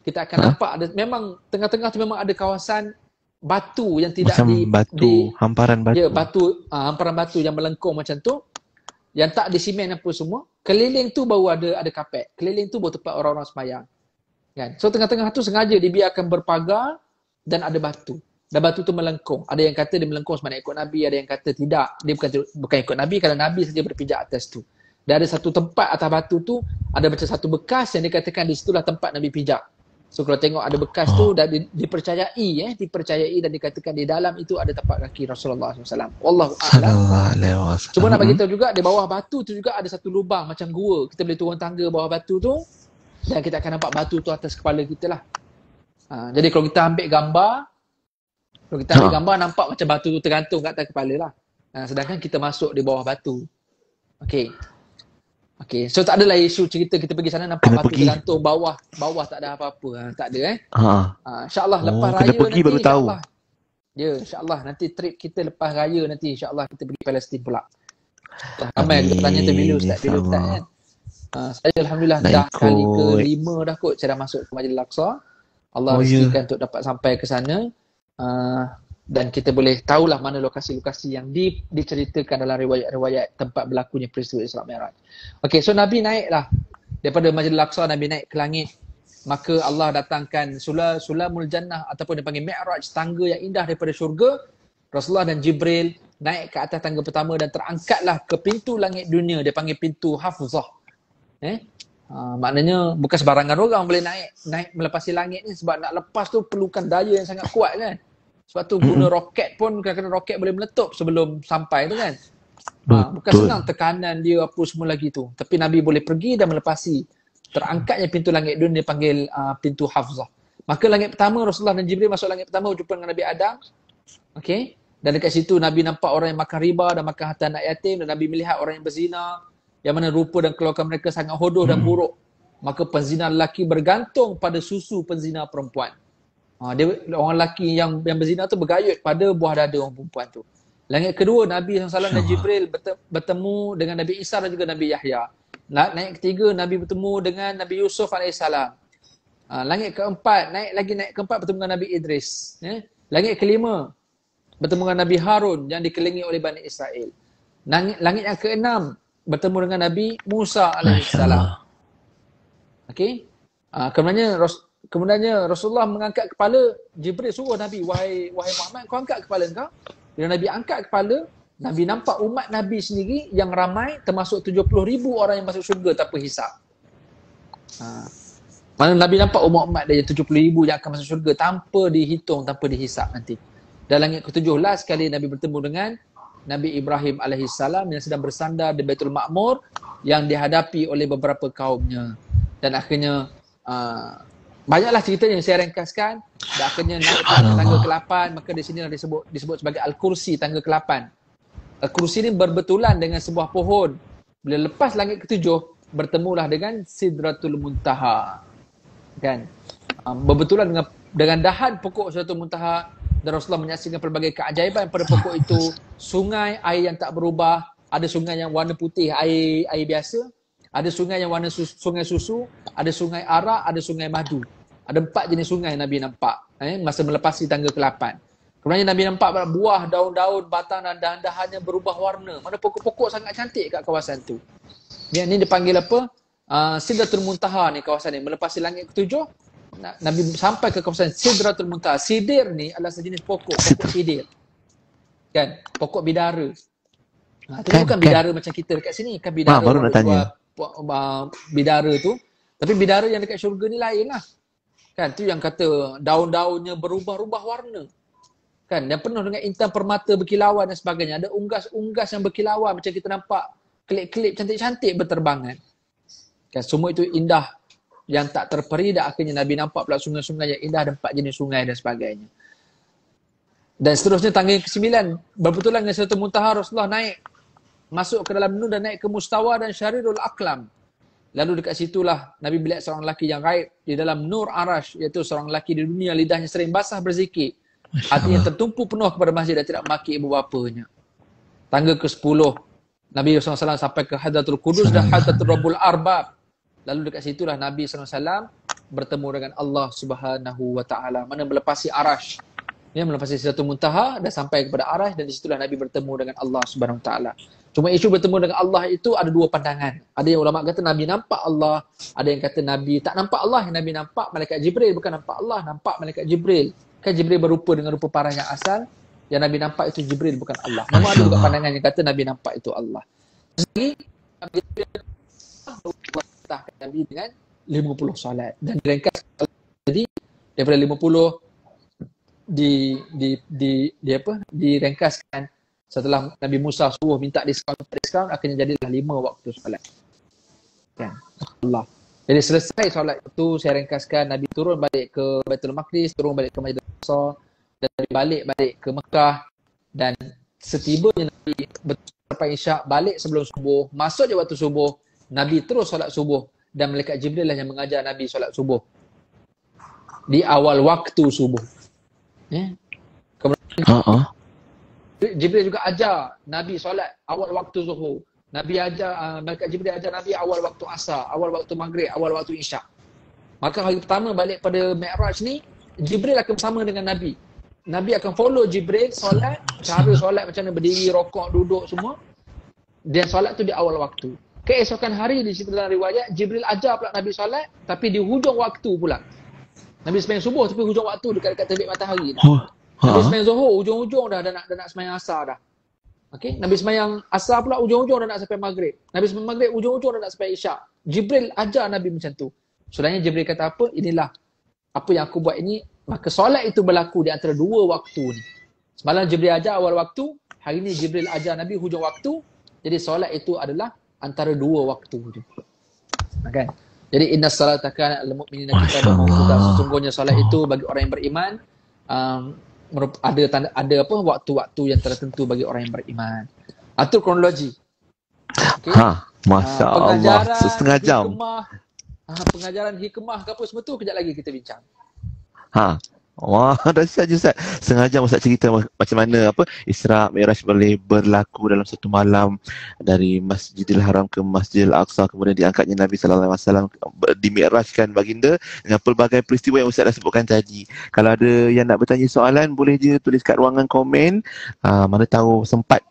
kita akan nampak ada, memang tengah-tengah tu memang ada kawasan batu yang tidak macam batu, hamparan batu. Ya, batu, hamparan batu yang melengkung macam tu. Yang tak disimen apa semua. Keliling tu baru ada kapet. Keliling tu baru tempat orang-orang sembahyang. Kan? So tengah-tengah tu sengaja dibiarkan berpagar dan ada batu. Dan batu tu melengkung. Ada yang kata dia melengkung sebab nak ikut Nabi, ada yang kata tidak. Dia bukan ikut Nabi kalau Nabi saja berpijak atas tu. Dan ada satu tempat atas batu tu, ada macam satu bekas yang dikatakan di situlah tempat Nabi pijak. So kalau tengok ada bekas tu dan dipercayai dan dikatakan di dalam itu ada tapak kaki Rasulullah SAW. Wallahu a'lam. Cuma nak bagi tahu juga di bawah batu tu juga ada satu lubang macam gua. Kita boleh turun tangga bawah batu tu dan kita akan nampak batu tu atas kepala kita lah. Jadi kalau kita ambil gambar, nampak macam batu tu tergantung kat atas kepala lah. Sedangkan kita masuk di bawah batu. Okey, so tak adalah isu cerita kita pergi sana nampak batu tergantung bawah tak ada apa-apa. Tak ada InsyaAllah lepas raya pergi nanti baru tahu. Ya, insyaAllah nanti trip kita lepas raya nanti insyaAllah kita pergi Palestin pula. Ramai kita tanya tu bila Ustaz kan. Saya Alhamdulillah dah kali ke-5 dah kot saya dah masuk ke Masjidil Aqsa. Allah rezekikan untuk dapat sampai ke sana. Dan kita boleh tahulah mana lokasi-lokasi yang diceritakan dalam riwayat-riwayat tempat berlakunya peristiwa Isra Mi'raj. Okey, so Nabi naiklah daripada Masjidil Aqsa, Nabi naik ke langit. Maka Allah datangkan Sulamul Jannah ataupun dipanggil Mi'raj, tangga yang indah daripada syurga. Rasulullah dan Jibril naik ke atas tangga pertama dan terangkatlah ke pintu langit dunia. Dia panggil pintu Hafzah. Maknanya bukan sebarangan orang boleh naik melepasi langit ni, sebab nak lepas tu perlukan daya yang sangat kuat kan. Sebab tu guna roket pun kadang-kadang roket boleh meletup sebelum sampai tu kan. Bukan senang tekanan dia apa semua lagi tu. Tapi Nabi boleh pergi dan melepasi. Terangkatnya pintu langit dunia dipanggil pintu Hafzah. Maka langit pertama Rasulullah dan Jibril masuk langit pertama berjumpa dengan Nabi Adam. Okey. Dan dekat situ Nabi nampak orang yang makan riba dan makan harta anak yatim, dan Nabi melihat orang yang berzina yang mana rupa dan keluarga mereka sangat hodoh dan buruk. Maka penzina lelaki bergantung pada susu penzina perempuan. Dia orang lelaki yang berzina tu bergayut pada buah dada orang perempuan tu. Langit kedua Nabi SAW dan Jibril bertemu dengan Nabi Isa dan juga Nabi Yahya. Naik ketiga Nabi bertemu dengan Nabi Yusuf AS. Langit keempat naik keempat bertemu dengan Nabi Idris. Langit kelima bertemu dengan Nabi Harun yang dikelilingi oleh Bani Israel. Langit yang keenam bertemu dengan Nabi Musa AS. Okey. Kemudiannya Rasulullah mengangkat kepala. Jibril suruh Nabi, wahai Muhammad, kau angkat kepala kau. Bila Nabi angkat kepala, Nabi nampak umat Nabi sendiri yang ramai, termasuk 70,000 orang yang masuk syurga tanpa hisap. Mana Nabi nampak umat dia 70,000 yang akan masuk syurga tanpa dihitung, tanpa dihisap nanti. Dan langit ke-7 last sekali Nabi bertemu dengan Nabi Ibrahim AS yang sedang bersandar di Baitul Ma'mur yang dihadapi oleh beberapa kaumnya. Dan akhirnya banyaklah ceritanya yang saya ringkaskan. Dan akhirnya naik ke tangga ke-8, maka di sinilah disebut sebagai Al-Kursi, tangga ke-8. Al-Kursi ni berbetulan dengan sebuah pohon. Bila lepas langit ke-7, bertemulah dengan Sidratul Muntaha. Kan? Berbetulan dengan dahan pokok Sidratul Muntaha, dan Rasulullah menyaksikan pelbagai keajaiban pada pokok itu. Sungai, air yang tak berubah. Ada sungai yang warna putih, air biasa. Ada sungai yang warna sungai susu, ada sungai arak, ada sungai madu. Ada 4 jenis sungai Nabi nampak masa melepasi tangga ke-8. Kemudian Nabi nampak buah, daun-daun, batang dan dahan-dahannya berubah warna. Mana pokok-pokok sangat cantik kat kawasan tu. Yang ni dipanggil apa? Sidratul Muntaha ni kawasan ni. Melepasi langit ke-7, Nabi sampai ke kawasan Sidratul Muntaha. Sidir ni adalah sejenis pokok sidir. Kan? Pokok bidara. Itu bukan bidara macam kita dekat sini. Kan bidara baru nak tanya. Bidara tu Tapi bidara yang dekat syurga ni lain lah. Kan, tu yang kata daun-daunnya berubah-ubah warna. Kan, dan penuh dengan intan permata berkilauan dan sebagainya. Ada unggas-unggas yang berkilauan macam kita nampak klip-klip cantik-cantik berterbangan. Kan, semua itu indah yang tak terperi, dan akhirnya Nabi nampak pula sungai-sungai yang indah dan 4 jenis sungai dan sebagainya. Dan seterusnya tangga yang ke-9, berbetulan dengan Sidratul Muntaha, Rasulullah naik masuk ke dalam nur dan naik ke Mustawa dan Syarirul Aqlam. Lalu dekat situlah Nabi melihat seorang lelaki yang gaib di dalam nur arash, iaitu seorang lelaki di dunia lidahnya sering basah berzikir. Hatinya tertumpu penuh kepada masjid dan tidak maki ibu bapanya. Tangga ke-10, Nabi SAW sampai ke Hadratul Qudus dan Hadratul Rabbul Arbab. Lalu dekat situlah Nabi SAW bertemu dengan Allah Subhanahu Wa Taala, mana melepasi arash. Dia melepasi Sidratul Muntaha dan sampai kepada arash, dan di situlah Nabi bertemu dengan Allah Subhanahu Wa Taala. Cuma isu bertemu dengan Allah itu ada dua pandangan. Ada yang ulama kata Nabi nampak Allah, ada yang kata Nabi tak nampak Allah. Yang Nabi nampak malaikat Jibril, bukan nampak Allah, nampak malaikat Jibril. Kan Jibril berupa dengan rupa parah yang asal. Yang Nabi nampak itu Jibril, bukan Allah. Namun ada juga pandangan yang kata Nabi nampak itu Allah. Lagi Nabi bertahkan Nabi dengan 50 solat dan diringkas. Jadi daripada 50 direngkaskan setelah Nabi Musa suruh minta diskaun, akhirnya jadilah 5 waktu solat. Kan? Allah. Jadi selesai solat itu, saya ringkaskan, Nabi turun balik ke Baitul Maqdis, turun balik ke Masjid Al-Aqsa, dan balik ke Mekah. Dan setibanya Nabi sampai Isyak, balik sebelum subuh, masuk je waktu subuh, Nabi terus solat subuh, dan malaikat Jibril lah yang mengajar Nabi solat subuh di awal waktu subuh. Kemudian Jibril juga ajar Nabi solat awal waktu zuhur. Nabi ajar, malaikat Jibril ajar Nabi awal waktu asar, awal waktu maghrib, awal waktu isyak. Maka hari pertama balik pada Mi'raj ni, Jibril akan bersama dengan Nabi. Nabi akan follow Jibril solat, cara solat macam mana, berdiri, rokok, duduk semua. Dan solat tu di awal waktu. Keesokan hari di situ dalam riwayat, Jibril ajar pula Nabi solat, tapi di hujung waktu pula. Nabi sembahyang subuh tapi hujung waktu dekat-dekat terbit matahari dah. Nabi sembahyang zuhur, hujung-hujung dah nak sembahyang asar dah. Okey, Nabi sembahyang asar pula hujung-hujung dah nak sampai maghrib. Nabi sembahyang maghrib hujung-hujung dah nak sampai isyak. Jibril ajar Nabi macam tu. Sebenarnya Jibril kata apa? Inilah apa yang aku buat ini, maka solat itu berlaku di antara dua waktu ni. Semalam Jibril ajar awal waktu, hari ni Jibril ajar Nabi hujung waktu. Jadi solat itu adalah antara dua waktu tu. Kan? Jadi inna salata kanat lil mu'minina kitaban mawquta. Sesungguhnya solat itu bagi orang yang beriman ada waktu-waktu yang tertentu bagi orang yang beriman. Atur kronologi. Okay? Masya Allah, setengah jam. Pengajaran hikmah ke apa semua tu kejap lagi kita bincang. Wah, dahsyat je Ustaz. Setengah jam Ustaz cerita macam mana Isra' Mi'raj boleh berlaku dalam satu malam, dari Masjidil Haram ke Masjidil Aqsa, kemudian diangkatnya Nabi sallallahu alaihi wasallam, dimi'rajkan baginda dengan pelbagai peristiwa yang Ustaz dah sebutkan tadi. Kalau ada yang nak bertanya soalan, boleh je tulis kat ruangan komen. Mana tahu sesempat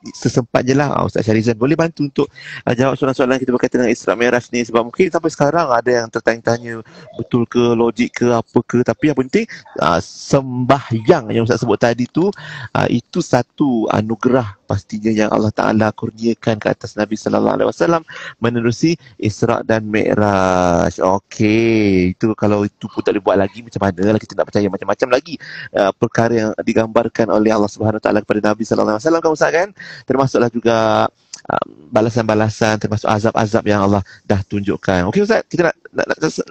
je lah. Ustaz Syarizan boleh bantu untuk jawab soalan-soalan kita berkaitan dengan Isra' Mi'raj ni, sebab mungkin sampai sekarang ada yang tertanya-tanya betul ke, logik ke, apa ke, tapi yang penting sembahyang yang Ustaz sebut tadi tu, itu satu anugerah pastinya yang Allah Ta'ala kurniakan ke atas Nabi Sallallahu Alaihi Wasallam menerusi Isra' dan Mi'raj. Okey, itu kalau itu pun tak boleh buat lagi, macam mana lah kita nak percaya macam-macam lagi perkara yang digambarkan oleh Allah Subhanahu Wa Ta'ala kepada Nabi Sallallahu Alaihi Wasallam, kan Ustaz kan? Termasuklah juga balasan-balasan, termasuk azab-azab yang Allah dah tunjukkan. Okey Ustaz, kita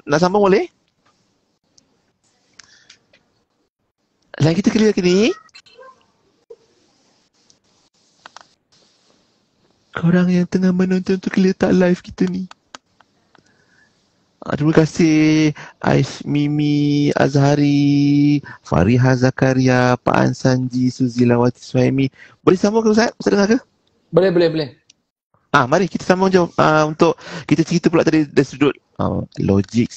nak sambung boleh? Line kita clear ke ni? Korang yang tengah menonton tu clear tak live kita ni? Terima kasih Aish Mimi Azhari, Fariha Zakaria, Pak Ansanji, Suzilawati Suhaimi. Boleh sambung ke Ustaz? Ustaz dengar ke? Boleh. Mari kita sambung jom untuk kita cerita pula tadi dari sudut logik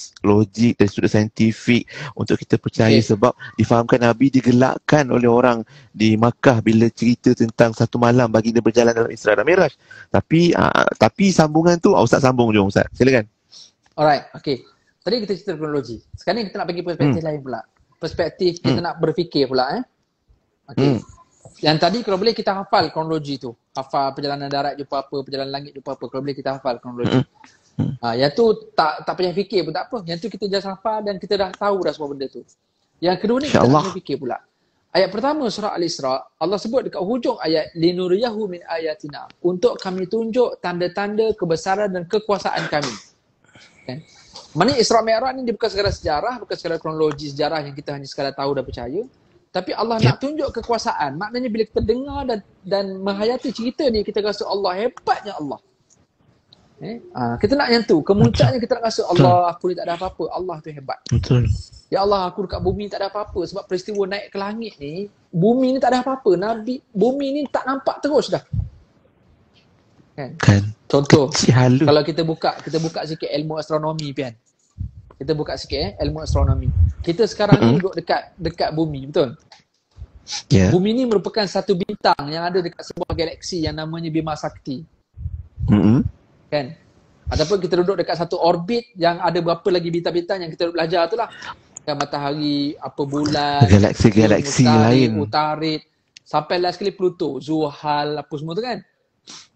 dari sudut saintifik, untuk kita percaya sebab difahamkan Nabi digelakkan oleh orang di Makkah bila cerita tentang satu malam baginda berjalan dalam Isra' dan Mi'raj. Tapi sambungan tu Ustaz sambung jom Ustaz. Silakan. Alright, okey. Tadi kita cerita kronologi. Sekarang ni kita nak bagi perspektif lain pula. Perspektif kita nak berfikir pula Okey. Yang tadi kalau boleh kita hafal kronologi tu. Hafal perjalanan darat jumpa apa, perjalanan langit jumpa apa. Kalau boleh kita hafal kronologi. Yang tu tak payah fikir pun tak apa. Yang tu kita just hafal dan kita dah tahu dah semua benda tu. Yang kedua ni kita nak kena fikir pula. Ayat pertama surah Al-Isra, Allah sebut dekat hujung ayat, linuriyahu min ayatina, untuk kami tunjuk tanda-tanda kebesaran dan kekuasaan kami. Kan? Maknanya Isra Mi'raj ni dia bukan sekadar sejarah, bukan sekadar kronologi sejarah yang kita hanya sekadar tahu dan percaya. Tapi Allah nak tunjuk kekuasaan. Maknanya bila kita dengar dan menghayati cerita ni, kita rasa Allah hebatnya Allah. Kita nak yang tu. Kemuncaknya kita nak rasa Allah, aku ni tak ada apa-apa. Allah tu hebat. Betul. Ya Allah, aku dekat bumi tak ada apa-apa. Sebab peristiwa naik ke langit ni, bumi ni tak ada apa-apa. Bumi ni tak nampak terus dah. Kan? Contoh, kalau kita buka sikit ilmu astronomi, Pian. Kita buka sikit ilmu astronomi. Kita sekarang ni duduk dekat bumi, betul? Yeah. Bumi ni merupakan satu bintang yang ada dekat sebuah galaksi yang namanya Bima Sakti. Kan? Ataupun kita duduk dekat satu orbit yang ada berapa lagi bintang-bintang yang kita belajar tu lah. Kan matahari, apa bulan, galaksi lain, Utarit, sampai last kali Pluto, Zuhal, apa semua tu kan.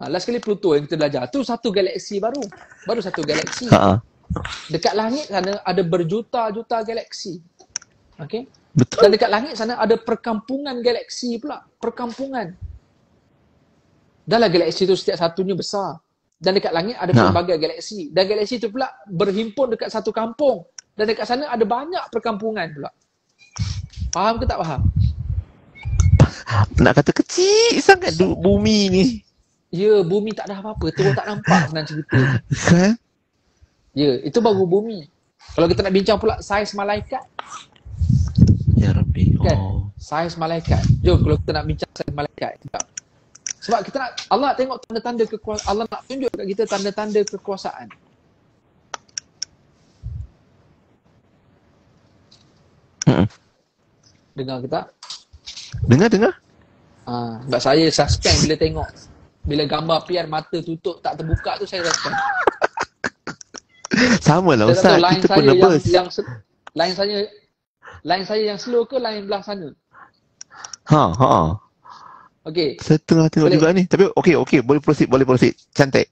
Last kali Pluto yang kita belajar. Tu satu galaksi baru. Baru satu galaksi. Dekat langit sana ada berjuta-juta galaksi. Okey? Betul. Dan dekat langit sana ada perkampungan galaksi pula. Perkampungan. Dalam galaksi tu setiap satunya besar. Dan dekat langit ada pelbagai galaksi. Dan galaksi tu pula berhimpun dekat satu kampung. Dan dekat sana ada banyak perkampungan pula. Faham ke tak faham? Nak kata kecil sangat bumi ni. Ya, bumi tak ada apa-apa. Terus tak nampak senang cerita. Kan? Ya, itu baru bumi. Kalau kita nak bincang pula saiz malaikat. Ya Rabbi. Kan? Saiz malaikat. Jom kalau kita nak bincang saiz malaikat. Sebab kita nak, Allah tengok tanda-tanda kekuasaan. Allah nak tunjuk kat kita tanda-tanda kekuasaan. Dengar ke tak? Dengar. Sebab saya suspend bila tengok. Bila gambar Pian mata tutup tak terbuka tu saya suspend. Sama lah Ustaz, kita pun nervous. Line saya yang slow ke line belah sana? Okey. Saya tengah tengok juga ni. Tapi okey, boleh proceed. Cantik.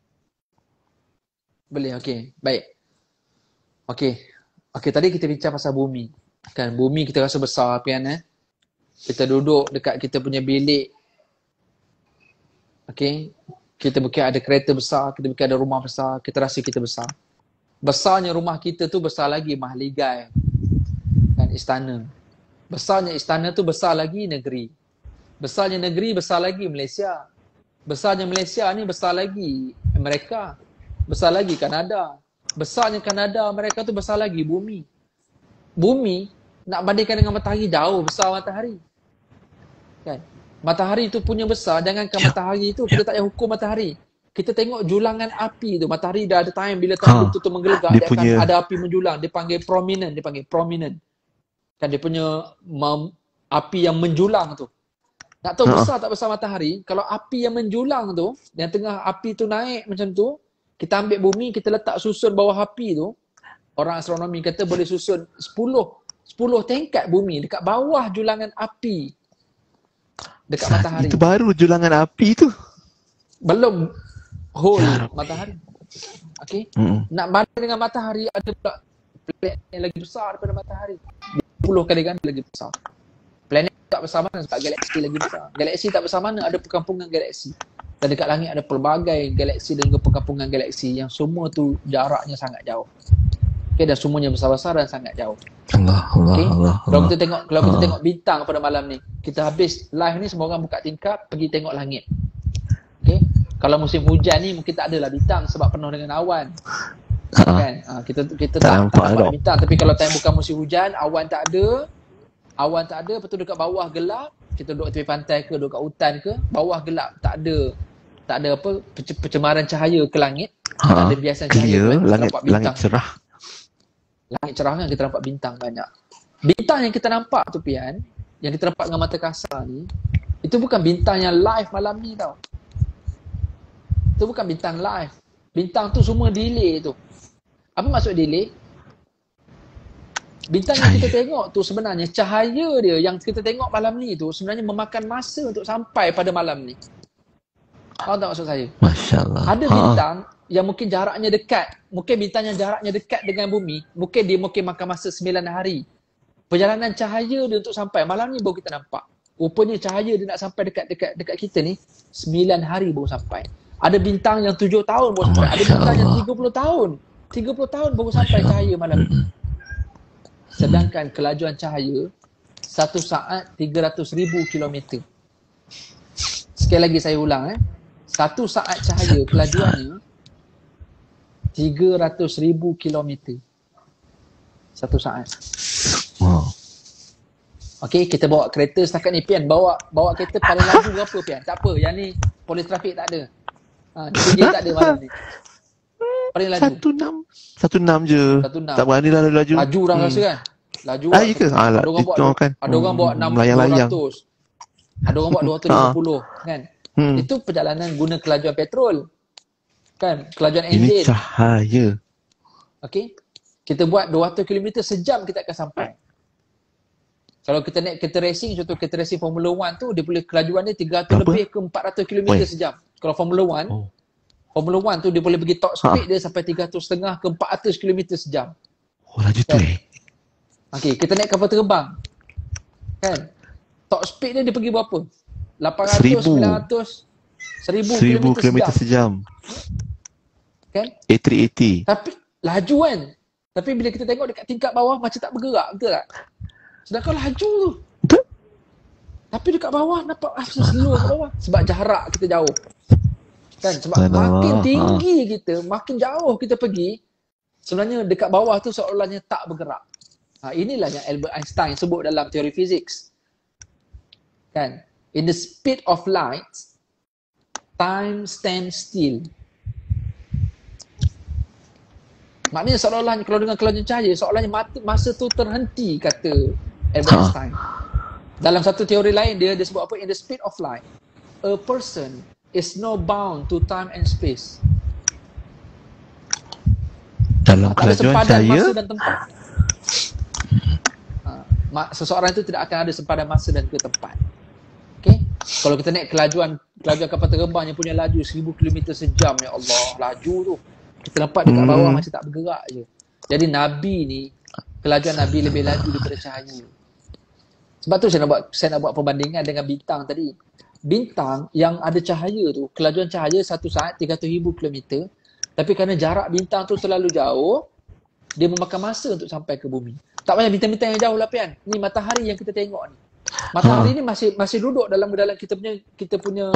Boleh, okey. Baik. Okey, tadi kita bincang pasal bumi. Kan, bumi kita rasa besar, Pian Kita duduk dekat kita punya bilik. Okey. Kita mungkin ada kereta besar, kita mungkin ada rumah besar, kita rasa kita besar. Besarnya rumah kita tu besar lagi mahligai. Kan, istana. Besarnya istana tu besar lagi negeri. Besarnya negeri besar lagi Malaysia. Besarnya Malaysia ni besar lagi Amerika. Besar lagi Kanada. Besarnya Kanada, Amerika tu besar lagi bumi. Bumi nak bandingkan dengan matahari, jauh besar matahari. Kan? Matahari tu punya besar, jangankan matahari tu, kita tak payah hukum matahari. Kita tengok julangan api tu, matahari dah ada time bila time tu menggelegak, dia akan ada api menjulang, dia panggil prominent. Kan dia punya api yang menjulang tu. Nak tahu besar tak besar matahari, kalau api yang menjulang tu, yang tengah api tu naik macam tu, kita ambil bumi, kita letak susun bawah api tu, orang astronomi kata boleh susun 10 tingkat bumi dekat bawah julangan api dekat matahari. Itu baru julangan api tu. Belum whole matahari. Okey. Nak banding dengan matahari, ada pula planet yang lagi besar daripada matahari. 10 kali ganda lagi besar. Planet tak besar mana sebab galaksi lagi besar. Galaksi tak besar mana, ada perkampungan galaksi. Dan dekat langit ada pelbagai galaksi dan juga perkampungan galaksi yang semua tu jaraknya sangat jauh. Okay, dan semuanya besar-besar dan sangat jauh. Allah. Kalau kita tengok bintang pada malam ni, kita habis live ni semua orang buka tingkap pergi tengok langit. Okay? Kalau musim hujan ni mungkin tak adalah bintang sebab penuh dengan awan. Kan? Kita tak nampak bintang. Tapi kalau time bukan musim hujan, awan tak ada, lepas tu dekat bawah gelap, kita duduk tepi pantai ke, duduk kat hutan ke, bawah gelap, tak ada apa pencemaran cahaya ke langit. Tak ada biasan cahaya, langit cerah. Langit cerah kan, kita nampak bintang banyak. Bintang yang kita nampak tu Pian, yang kita nampak dengan mata kasar ni, itu bukan bintang yang live malam ni tau. Itu bukan bintang live. Bintang tu semua delay tu. Apa maksud delay? Bintang yang kita tengok tu sebenarnya cahaya dia yang kita tengok malam ni tu sebenarnya memakan masa untuk sampai pada malam ni. Faham tak maksud saya? Masya Allah. Ada bintang yang mungkin jaraknya dekat. Mungkin bintang yang jaraknya dekat dengan bumi. Mungkin dia makan masa 9 hari. Perjalanan cahaya dia untuk sampai. Malam ni baru kita nampak. Rupanya cahaya dia nak sampai dekat kita ni 9 hari baru sampai. Ada bintang yang 7 tahun baru sampai. Ada bintang yang 30 tahun. 30 tahun baru sampai cahaya malam ni. Sedangkan kelajuan cahaya 1 saat 300,000 kilometer. Sekali lagi saya ulang 1 saat cahaya kelajuannya 300,000 kilometer. 1 saat. Wow. Okey, kita bawa kereta setakat ni Pian, bawa kereta paling laju berapa Pian? Tak apa, yang ni polis trafik tak ada. DJ tak ada malam ni. Paling laju 16 je. 16. Tak berani lah laju. Laju orang rasa kan? Laju. Ya ke? Ada orang buat kan. ada orang bawa 200. Ada orang buat 250 kan? Itu perjalanan guna kelajuan petrol. Kan? Kelajuan enjin. Ini cahaya. Okey. Kita buat 200 km sejam kita akan sampai. Kalau kita naik kereta racing, contoh kereta racing Formula 1 tu, dia boleh kelajuan dia 300 lebih ke 400 km sejam. Kalau Formula 1, Formula 1 tu dia boleh pergi top speed dia sampai 300.5 ke 400 km sejam. Oh, laju tu Okey, kita naik kapal terbang. Kan? Top speed dia pergi berapa? 800, 900, 1000 km sejam. Kan? A380. Tapi laju kan? Tapi bila kita tengok dekat tingkat bawah macam tak bergerak, betul tak? Sedangkan laju tu. Betul. Tapi dekat bawah nampak slow kat bawah. Sebab jarak kita jauh. Kan? Sebab makin tinggi kita, makin jauh kita pergi, sebenarnya dekat bawah tu seolah-olahnya tak bergerak. Inilah yang Albert Einstein sebut dalam teori fizik. Kan? In the speed of light, time stands still. Maknanya seolah-olahnya kalau dengan kelajuan cahaya, seolah-olahnya masa tu terhenti, kata Albert Einstein. Dalam satu teori lain dia sebut apa? In the speed of light, a person is no bound to time and space. Dalam kelajuan cahaya, masa dan tempat. Seseorang itu tidak akan ada sempadan masa dan ke tempat. Okey? Kalau kita naik kelajuan kapal terbang yang punya laju 1000 km sejam, ya Allah, laju tu. Kita nampak dekat bawah macam tak bergerak je. Jadi Nabi ni, kelajuan Nabi lebih laju daripada cahaya. Sebab tu saya nak buat perbandingan dengan bintang tadi. Bintang yang ada cahaya tu, kelajuan cahaya 1 saat 300,000 km. Tapi kerana jarak bintang tu terlalu jauh, dia memakan masa untuk sampai ke bumi. Tak payah bintang-bintang yang jauh lah Pian. Ni matahari yang kita tengok ni. Matahari ni masih duduk dalam kita punya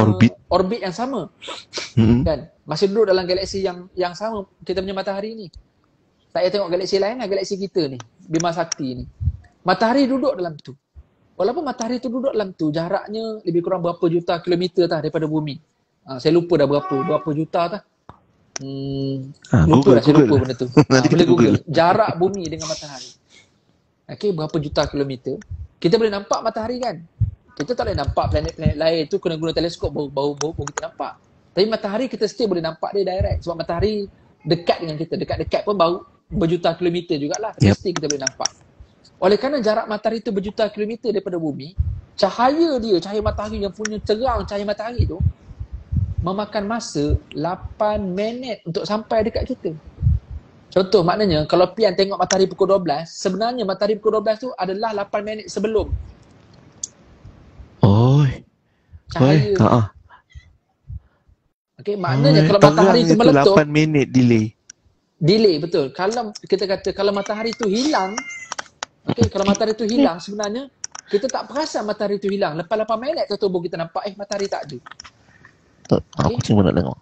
orbit yang sama. Kan? Masih duduk dalam galaksi yang sama kita punya matahari ni. Tak payah tengok galaksi lain lah, galaksi kita ni, Bima Sakti ni. Matahari duduk dalam tu. Walaupun matahari tu duduk dalam tu, jaraknya lebih kurang berapa juta kilometer daripada bumi. Saya lupa dah berapa juta tah. Lupa benda tu. Boleh Google. Jarak bumi dengan matahari. Okey, berapa juta kilometer. Kita boleh nampak matahari kan? Kita tak boleh nampak planet-planet lain tu, kena guna teleskop baru kita nampak. Tapi matahari kita still boleh nampak dia direct. Sebab matahari dekat dengan kita. Dekat-dekat pun baru berjuta kilometer jugalah. Still kita boleh nampak. Oleh kerana jarak matahari tu berjuta kilometer daripada bumi, cahaya matahari yang punya terang cahaya matahari tu memakan masa 8 minit untuk sampai dekat kita. Contoh, maknanya kalau Pian tengok matahari pukul 12, sebenarnya matahari pukul 12 tu adalah 8 minit sebelum cahaya. Okey, maknanya kalau matahari tu meletup, 8 minit delay, betul. Kalau kita kata kalau matahari tu hilang, kalau matahari tu hilang, sebenarnya kita tak perasan matahari tu hilang. Lepas 8 minit tu baru kita nampak matahari tak ada. Kucing pun nak tengok.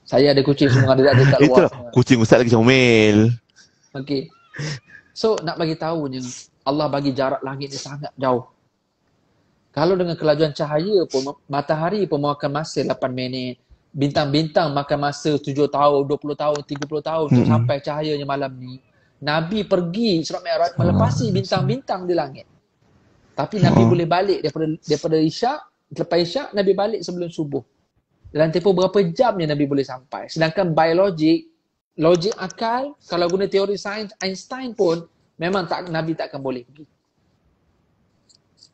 Saya ada kucing semua ada kat luar. Kucing Ustaz lagi comel. Okey. So nak bagi tahunya, Allah bagi jarak langit ni sangat jauh. Kalau dengan kelajuan cahaya pun, matahari pun makan masa 8 minit. Bintang-bintang makan masa 7 tahun, 20 tahun, 30 tahun untuk sampai cahayanya malam ni. Nabi pergi Isra Mi'raj melepasi bintang-bintang di langit. Tapi Nabi boleh balik daripada Isyak, lepas Isyak Nabi balik sebelum subuh. Dalam tempoh berapa jamnya Nabi boleh sampai. Sedangkan logik akal, kalau guna teori sains Einstein pun, memang Nabi tak akan boleh pergi.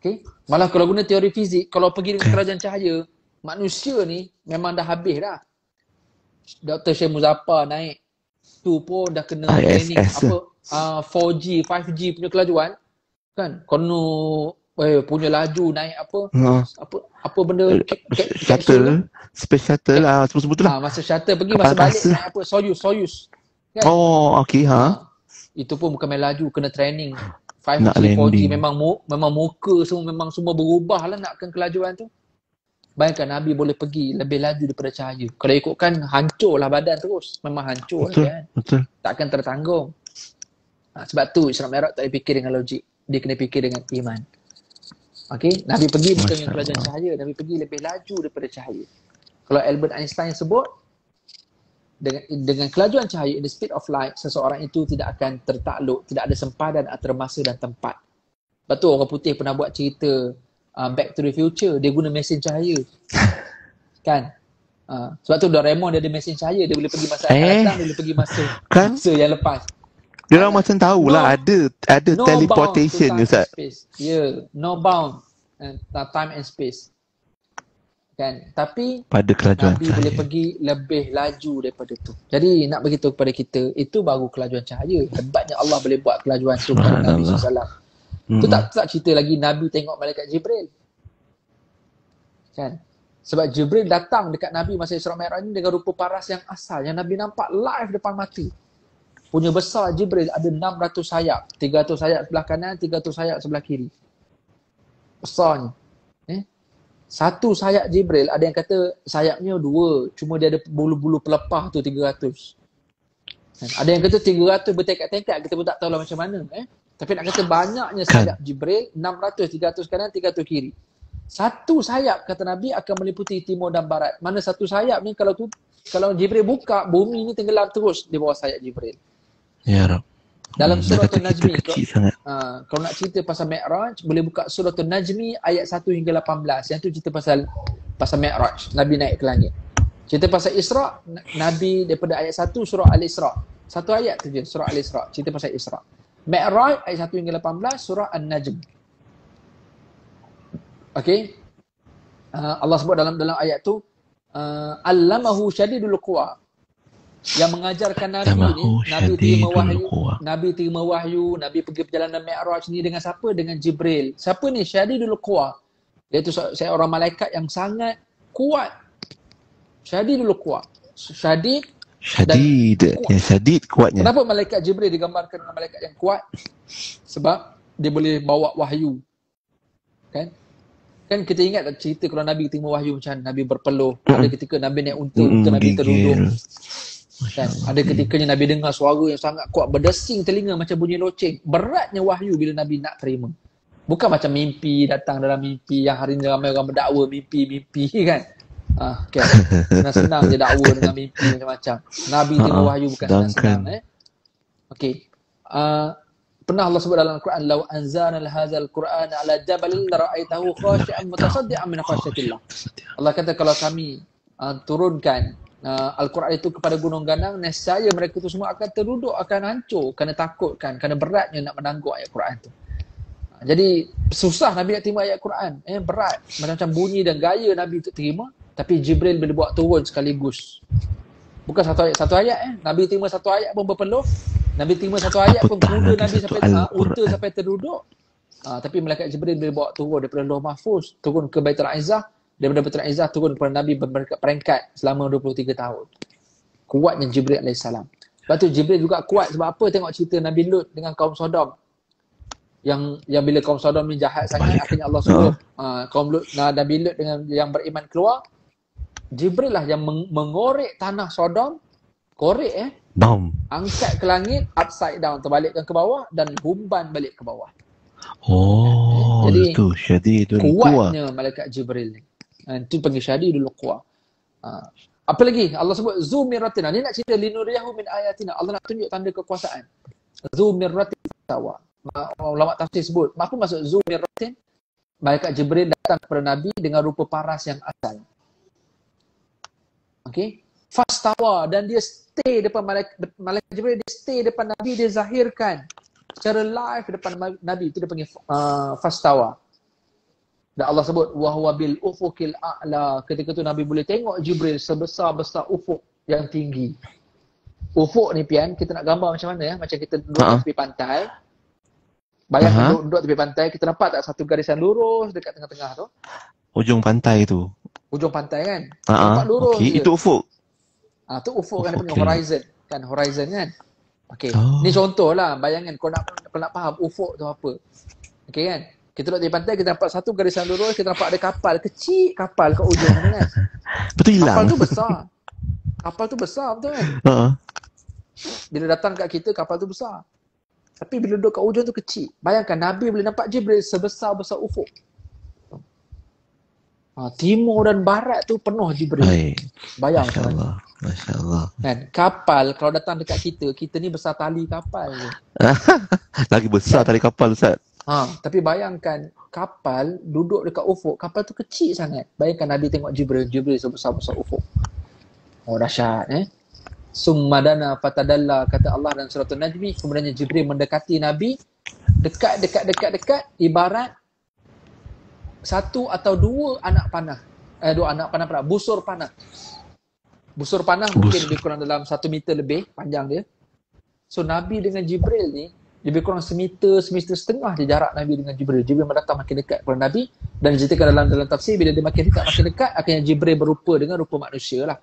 Okay? Malah kalau guna teori fizik, kalau pergi dengan kerajaan cahaya, manusia ni memang dah habis dah. Dr. Syed Muzaffar naik. Tu pun dah kena training ISS apa 4G, 5G punya kelajuan kan. Kono punya laju naik apa benda shuttle, space shuttle lah, sebut-sebut tu lah. Masa shuttle pergi, masa balik naik apa Soyuz kan. Okey itu pun bukan main laju, kena training 5G, nak 4G. landing. Memang muka semua berubah lah nakkan kelajuan tu. Bayangkan Nabi boleh pergi lebih laju daripada cahaya. Kalau ikutkan hancurlah badan terus. Memang hancur kan. Betul. Takkan tertanggung. Sebab tu Isra Mi'raj tak boleh fikir dengan logik. Dia kena fikir dengan iman. Okey, Nabi pergi bukan dengan kelajuan cahaya, Nabi pergi lebih laju daripada cahaya. Kalau Albert Einstein sebut dengan kelajuan cahaya, in the speed of light, seseorang itu tidak akan tertakluk, tidak ada sempadan antara masa dan tempat. Betul, orang putih pernah buat cerita Back to the Future, dia guna mesin cahaya. Kan? Sebab tu Doraemon dia ada mesin cahaya, dia boleh pergi masa akan datang, dia boleh pergi masa yang lepas. Dia orang macam tahulah ada no teleportation ni Ustaz. No bound time and space. Kan? Tapi Pada kelajuan Nabi cahaya boleh pergi lebih laju daripada tu. Jadi nak beritahu kepada kita, itu baru kelajuan cahaya. Hebatnya Allah boleh buat kelajuan tu pada Nabi SAW. Tu tak cerita lagi Nabi tengok malaikat Jibril. Kan? Sebab Jibril datang dekat Nabi masa Isra Mi'raj ni dengan rupa paras yang asal, yang Nabi nampak live depan mata. Punya besar Jibril ada 600 sayap. 300 sayap sebelah kanan, 300 sayap sebelah kiri. Besarnya. Satu sayap Jibril, ada yang kata sayapnya 2, cuma dia ada bulu-bulu pelepah tu 300. Ada yang kata 300 bertekad-tekad, kita pun tak tahu lah macam mana. Tapi nak kata banyaknya sayap Jibril, 600, 300 kanan, 300 kiri. Satu sayap, kata Nabi, akan meliputi timur dan barat. Mana satu sayap ni, kalau Jibril buka, bumi ni tenggelam terus di bawah sayap Jibril. Ya Rab. Dalam surah An-Najmi, kalau nak cerita pasal Mi'raj, boleh buka surah An-Najmi ayat 1 hingga 18. Yang tu cerita pasal Mi'raj, Nabi naik ke langit. Cerita pasal Isra, Nabi daripada ayat 1 surah Al-Isra. Satu ayat tu je, surah Al-Isra, cerita pasal Isra. Mi'raj ayat 1 hingga 18 surah An-Najm. Okey. Allah sebut dalam ayat tu allamahu syadidul quwa. Yang mengajarkan Nabi ni, Nabi terima wahyu, Nabi pergi perjalanan Mi'raj ni dengan siapa? Dengan Jibril. Siapa ni? Syadidul quwa. Iaitu seorang malaikat yang sangat kuat. Syadidul quwa. Syadid, yang syadid kuatnya. Kenapa malaikat Jibril digambarkan dengan malaikat yang kuat? Sebab dia boleh bawa wahyu. Kan kita ingat cerita kalau Nabi terima wahyu macam Nabi berpeluh. Ada ketika Nabi naik unta Nabi teruduk. Kan? Ada ketikanya Nabi dengar suara yang sangat kuat, berdesing telinga macam bunyi loceng. Beratnya wahyu bila Nabi nak terima. Bukan macam mimpi, datang dalam mimpi yang hari ni ramai orang berdakwa mimpi kan. Okay. Senang je dakwa dengan mimpi macam-macam. Nabi terima wahyu bukan senang-senang. Okey. Pernah Allah sebut dalam Al-Quran, "Law anzalna hadzal Qur'ana 'ala jabalin la ra'aitahu khashi'an mutasaddian min khasyatillah." Allah kata kalau kami turunkan Al-Quran itu kepada gunung ganang, nescaya mereka itu semua akan teruduk, akan hancur kerana takutkan, kerana beratnya nak menangguk ayat Quran itu. Jadi susah Nabi nak terima ayat Quran. Berat. Macam bunyi dan gaya Nabi untuk terima, tapi Jibril boleh buat turun sekaligus. Bukan satu ayat. Nabi terima satu ayat pun berpeluh. Nabi terima satu ayat pun kuda Nabi sampai unta sampai terduduk. Tapi malaikat Jibril boleh bawa turun daripada Lauh Mahfuz, turun ke Baitul Izzah, daripada Baitul Izzah turun kepada Nabi berperingkat selama 23 tahun. Kuatnya Jibril AS. Lepas tu Jibril juga kuat sebab apa? Tengok cerita Nabi Lut dengan kaum Sodom. Yang bila kaum Sodom ni jahat sangat, akhirnya Allah suruh kaum Lut, Nabi Lut dengan yang beriman keluar. Jibril lah yang mengorek tanah Sodom. Korek angkat ke langit, upside down, terbalikkan ke bawah dan humban balik ke bawah. Jadi itu syadidul quwa. Kuatnya malaikat Jibril ni. Itu panggil syadidul quwa. Apa lagi? Allah sebut zu mirratin. Ni nak cerita linuriyahu min ayatina. Allah nak tunjuk tanda kekuasaan. Zu mirratin tawa. Ulama tafsir sebut, apa maksud zu mirratin? Malaikat Jibril datang kepada Nabi dengan rupa paras yang asal. Okey. Fastawa, dan dia stay depan malaikat Jibril, dia stay depan Nabi, dia zahirkan secara live depan Nabi. Itu dia panggil fastawa. Dan Allah sebut wahwa bil ufuqil a'la. Ketika tu Nabi boleh tengok Jibril sebesar-besar ufuk yang tinggi. Ufuk ni Pian, kita nak gambar macam mana ya? Macam kita duduk di tepi pantai. Bayangkan duduk tepi pantai, kita nampak tak satu garisan lurus dekat tengah-tengah tu? Ujung pantai tu. Ujung pantai kan? Nampak lurus je. Itu ufuk. Tu ufuk kan, dia punya horizon. Kan horizon kan? Okey. Ni contoh lah, bayangkan kau nak faham ufuk tu apa. Okey kan? Kita duduk di pantai, kita nampak satu garisan lurus, kita nampak ada kapal, kecil kapal kat ujung tu kan. Betul hilang. Kapal tu besar. Kapal tu besar betul kan? Bila datang kat kita, kapal tu besar. Tapi bila duduk kat ujung tu kecil. Bayangkan Nabi boleh nampak Jibril sebesar-besar ufuk. Timur dan barat tu penuh Jibril. Bayang Masya Allah. Masya Allah. Kan? Kapal kalau datang dekat kita ni besar tali kapal je. Lagi besar tali kapal Ustaz. Tapi bayangkan kapal duduk dekat ufuk, kapal tu kecil sangat. Bayangkan Nabi tengok Jibril sebesar-besar ufuk. Dahsyat Summadana fatadalla, kata Allah dalam surah An-Najmi. Kemudian Jibril mendekati Nabi, dekat, ibarat satu atau dua anak panah. Busur panah. Busur panah mungkin lebih kurang dalam 1 meter lebih panjang dia. So Nabi dengan Jibril ni lebih kurang semeter setengah je jarak Nabi dengan Jibril. Jibril mendatang makin dekat kepada Nabi, dan diceritakan dalam tafsir bila dia makin dekat akhirnya Jibril berupa dengan rupa manusia lah.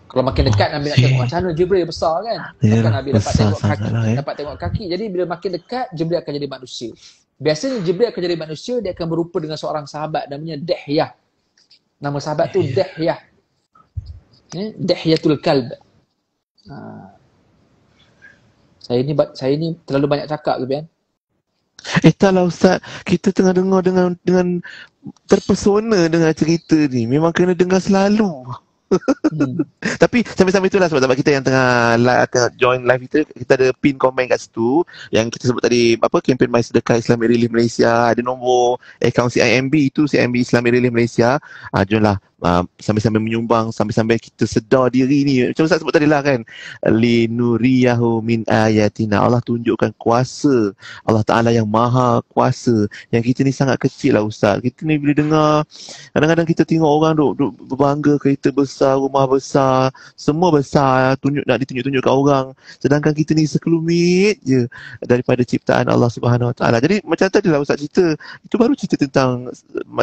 Kalau makin dekat Nabi nak tengok macam mana Jibril besar kan. Nabi dapat tengok kaki, dapat tengok kaki. Jadi bila makin dekat Jibril akan jadi manusia. Biasanya Jibril akan jadi manusia, dia akan berupa dengan seorang sahabat namanya Dihyah. Nama sahabat tu Dihyah. Dihyatul Kalb. Saya ni terlalu banyak cakap ke Bian? Taklah Ustaz, kita tengah dengar dengan terpesona dengan cerita ni. Memang kena dengar selalu. Tapi sambil-sambil itulah sebab kita yang tengah join live kita ada pin komen kat situ yang kita sebut tadi, kempen My Sedekah Islamic Relief Malaysia, ada nombor akaun CIMB, itu CIMB Islamic Relief Malaysia. Jomlah sambil-sambil menyumbang, sambil-sambil kita sedar diri ni. Macam Ustaz sebut tadi lah kan, linuriyahu min ayatina, Allah tunjukkan kuasa Allah Ta'ala yang maha kuasa. Yang kita ni sangat kecil lah Ustaz. Kita ni bila dengar, kadang-kadang kita tengok orang duk berbangga kereta besar, rumah besar, semua besar, nak ditunjuk-tunjuk kat orang, sedangkan kita ni sekelumit je daripada ciptaan Allah Subhanahu Wa Ta'ala. Jadi macam tadi lah Ustaz cerita, itu baru cerita tentang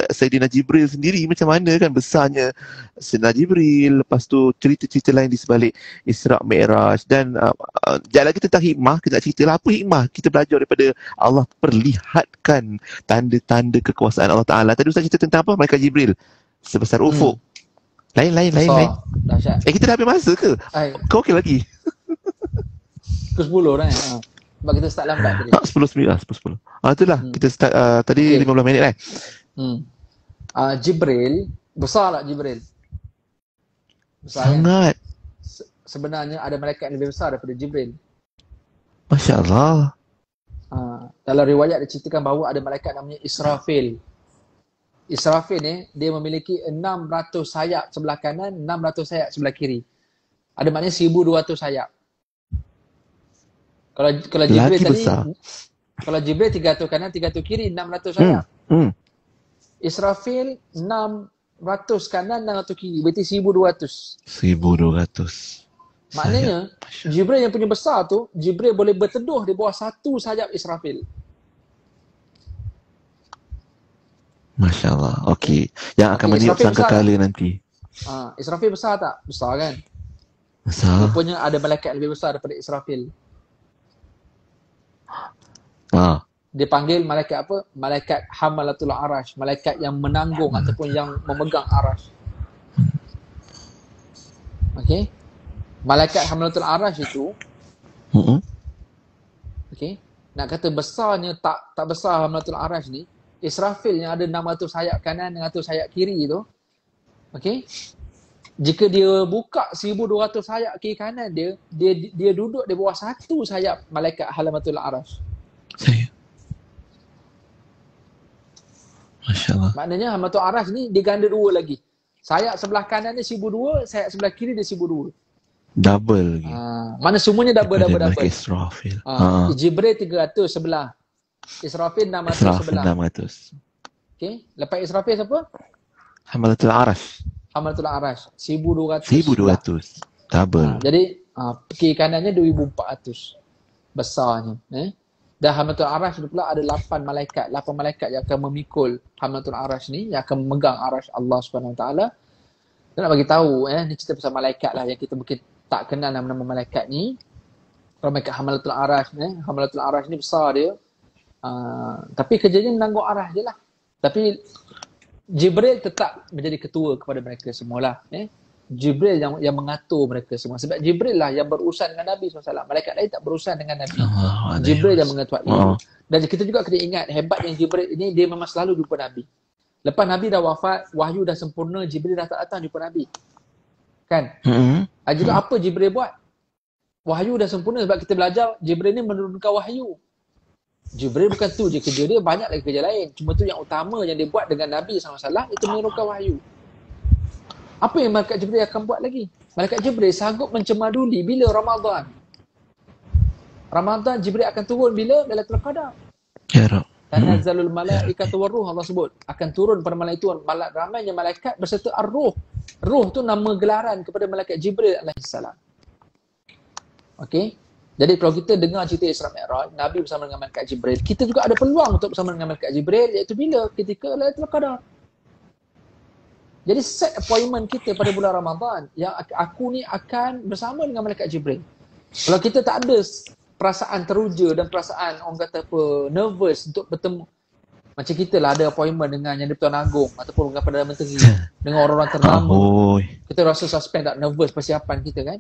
Sayyidina Jibril sendiri, macam mana kan besarnya Sayyidina Jibril. Lepas tu cerita-cerita lain di sebalik Isra' Mi'raj. Dan sekejap lagi tentang hikmah, kita nak cerita lah apa hikmah kita belajar daripada Allah perlihatkan tanda-tanda kekuasaan Allah Ta'ala. Tadi Ustaz cerita tentang apa? Malaikat Jibril sebesar ufuk. Lain. Dahsyat. Kita dah habis masa ke? Kau okey lagi? Pukul 10 kan? Sebab kita start lambat tadi. 10. Itulah, kita start tadi 15 minit kan? Jibril, besar tak Jibril? Besar sangat. Kan? Sebenarnya ada malaikat yang lebih besar daripada Jibril. Masya Allah. Dalam riwayat diceritakan bahawa ada malaikat namanya Israfil. Israfil ni dia memiliki 600 sayap sebelah kanan, 600 sayap sebelah kiri. Ada maknanya 1200 sayap. Kalau Jibril lagi tadi besar. Kalau Jibril 300 kanan, 300 kiri, 600 sayap. Israfil 600 kanan, 600 kiri, berarti 1200. 1200. Maknanya Jibril yang punya besar tu, Jibril boleh berteduh di bawah satu sayap Israfil. Masya Allah. Okey. Yang akan meniup sangkakala nanti. Israfil besar tak? Besar kan? Besar. Rupanya ada malaikat lebih besar daripada Israfil. Dia panggil malaikat apa? Malaikat Hamalatul Arash. Malaikat yang menanggung ataupun yang memegang arash. Okey. Malaikat Hamalatul Arash itu okey, nak kata besarnya tak besar Hamalatul Arash ni, Israfil yang ada 600 sayap kanan, 600 sayap kiri tu, okey, jika dia buka 1200 sayap kiri kanan dia duduk di bawah satu sayap malaikat Hamalatul Arash. Masya Allah. Maknanya Hamalatul Arash ni dia ganda dua lagi. Sayap sebelah kanan dia 1200, sayap sebelah kiri dia 1200. Double lagi. Mana semuanya double. Israfil. Jibril 300 sebelah. Israfil 600 sebelah. 600. Okey, lepas Israfil siapa? Hamalatul Arash. Hamalatul Arash 1200. 1200. Double. Jadi kiri kanannya 2400 besarnya. Dan Hamalatul Arash ni pula ada 8 malaikat. 8 malaikat yang akan memikul Hamalatul Arash ni, yang akan memegang Arash Allah Subhanahu Wa Taala. Saya nak bagi tahu ni cerita pasal malaikat lah yang kita mungkin tak kenal nama-nama malaikat ni. Kalau malaikat Hamalatul Arash Hamalatul Arash ni besar dia. Tapi kerjanya menanggung Arash je lah. Tapi Jibril tetap menjadi ketua kepada mereka semualah. Jibril yang mengatur mereka semua. Sebab Jibril lah yang berurusan dengan Nabi SAW. Malaikat lain tak berurusan dengan Nabi. Jibril yang mengetuai. Dan kita juga kena ingat, hebat yang Jibril ini, dia memang selalu jumpa Nabi. Lepas Nabi dah wafat, wahyu dah sempurna, Jibril dah tak datang jumpa Nabi. Kan? Juga apa Jibril buat? Wahyu dah sempurna, sebab kita belajar, Jibril ni menurunkan wahyu. Jibril bukan tu je kerja dia, banyak lagi kerja lain. Cuma tu yang utama yang dia buat dengan Nabi SAW, itu menurunkan wahyu. Apa yang Malaikat Jibril akan buat lagi? Malaikat Jibril sanggup mencemaduli bila Ramadan. Ramadan Jibril akan turun bila? Lailatul Qadar. Ya Rabb. Tanazzalul malaikatu waruh, Allah sebut. Akan turun pada malam itu ramainya malaikat berserta ar-ruh. Ruh tu nama gelaran kepada Malaikat Jibril alaihissalam. Okey. Jadi kalau kita dengar cerita Isra Mi'raj, Nabi bersama dengan Malaikat Jibril, kita juga ada peluang untuk bersama dengan Malaikat Jibril, iaitu bila? Ketika Lailatul Qadar. Jadi set appointment kita pada bulan Ramadan, yang aku ni akan bersama dengan Malaikat Jibril. Kalau kita tak ada perasaan teruja dan perasaan orang kata apa, nervous untuk bertemu, macam kita lah ada appointment dengan Yang di-Pertuan Agong ataupun dengan Perdana Menteri, dengan orang-orang ternama, kita rasa suspend tak, nervous persiapan kita kan.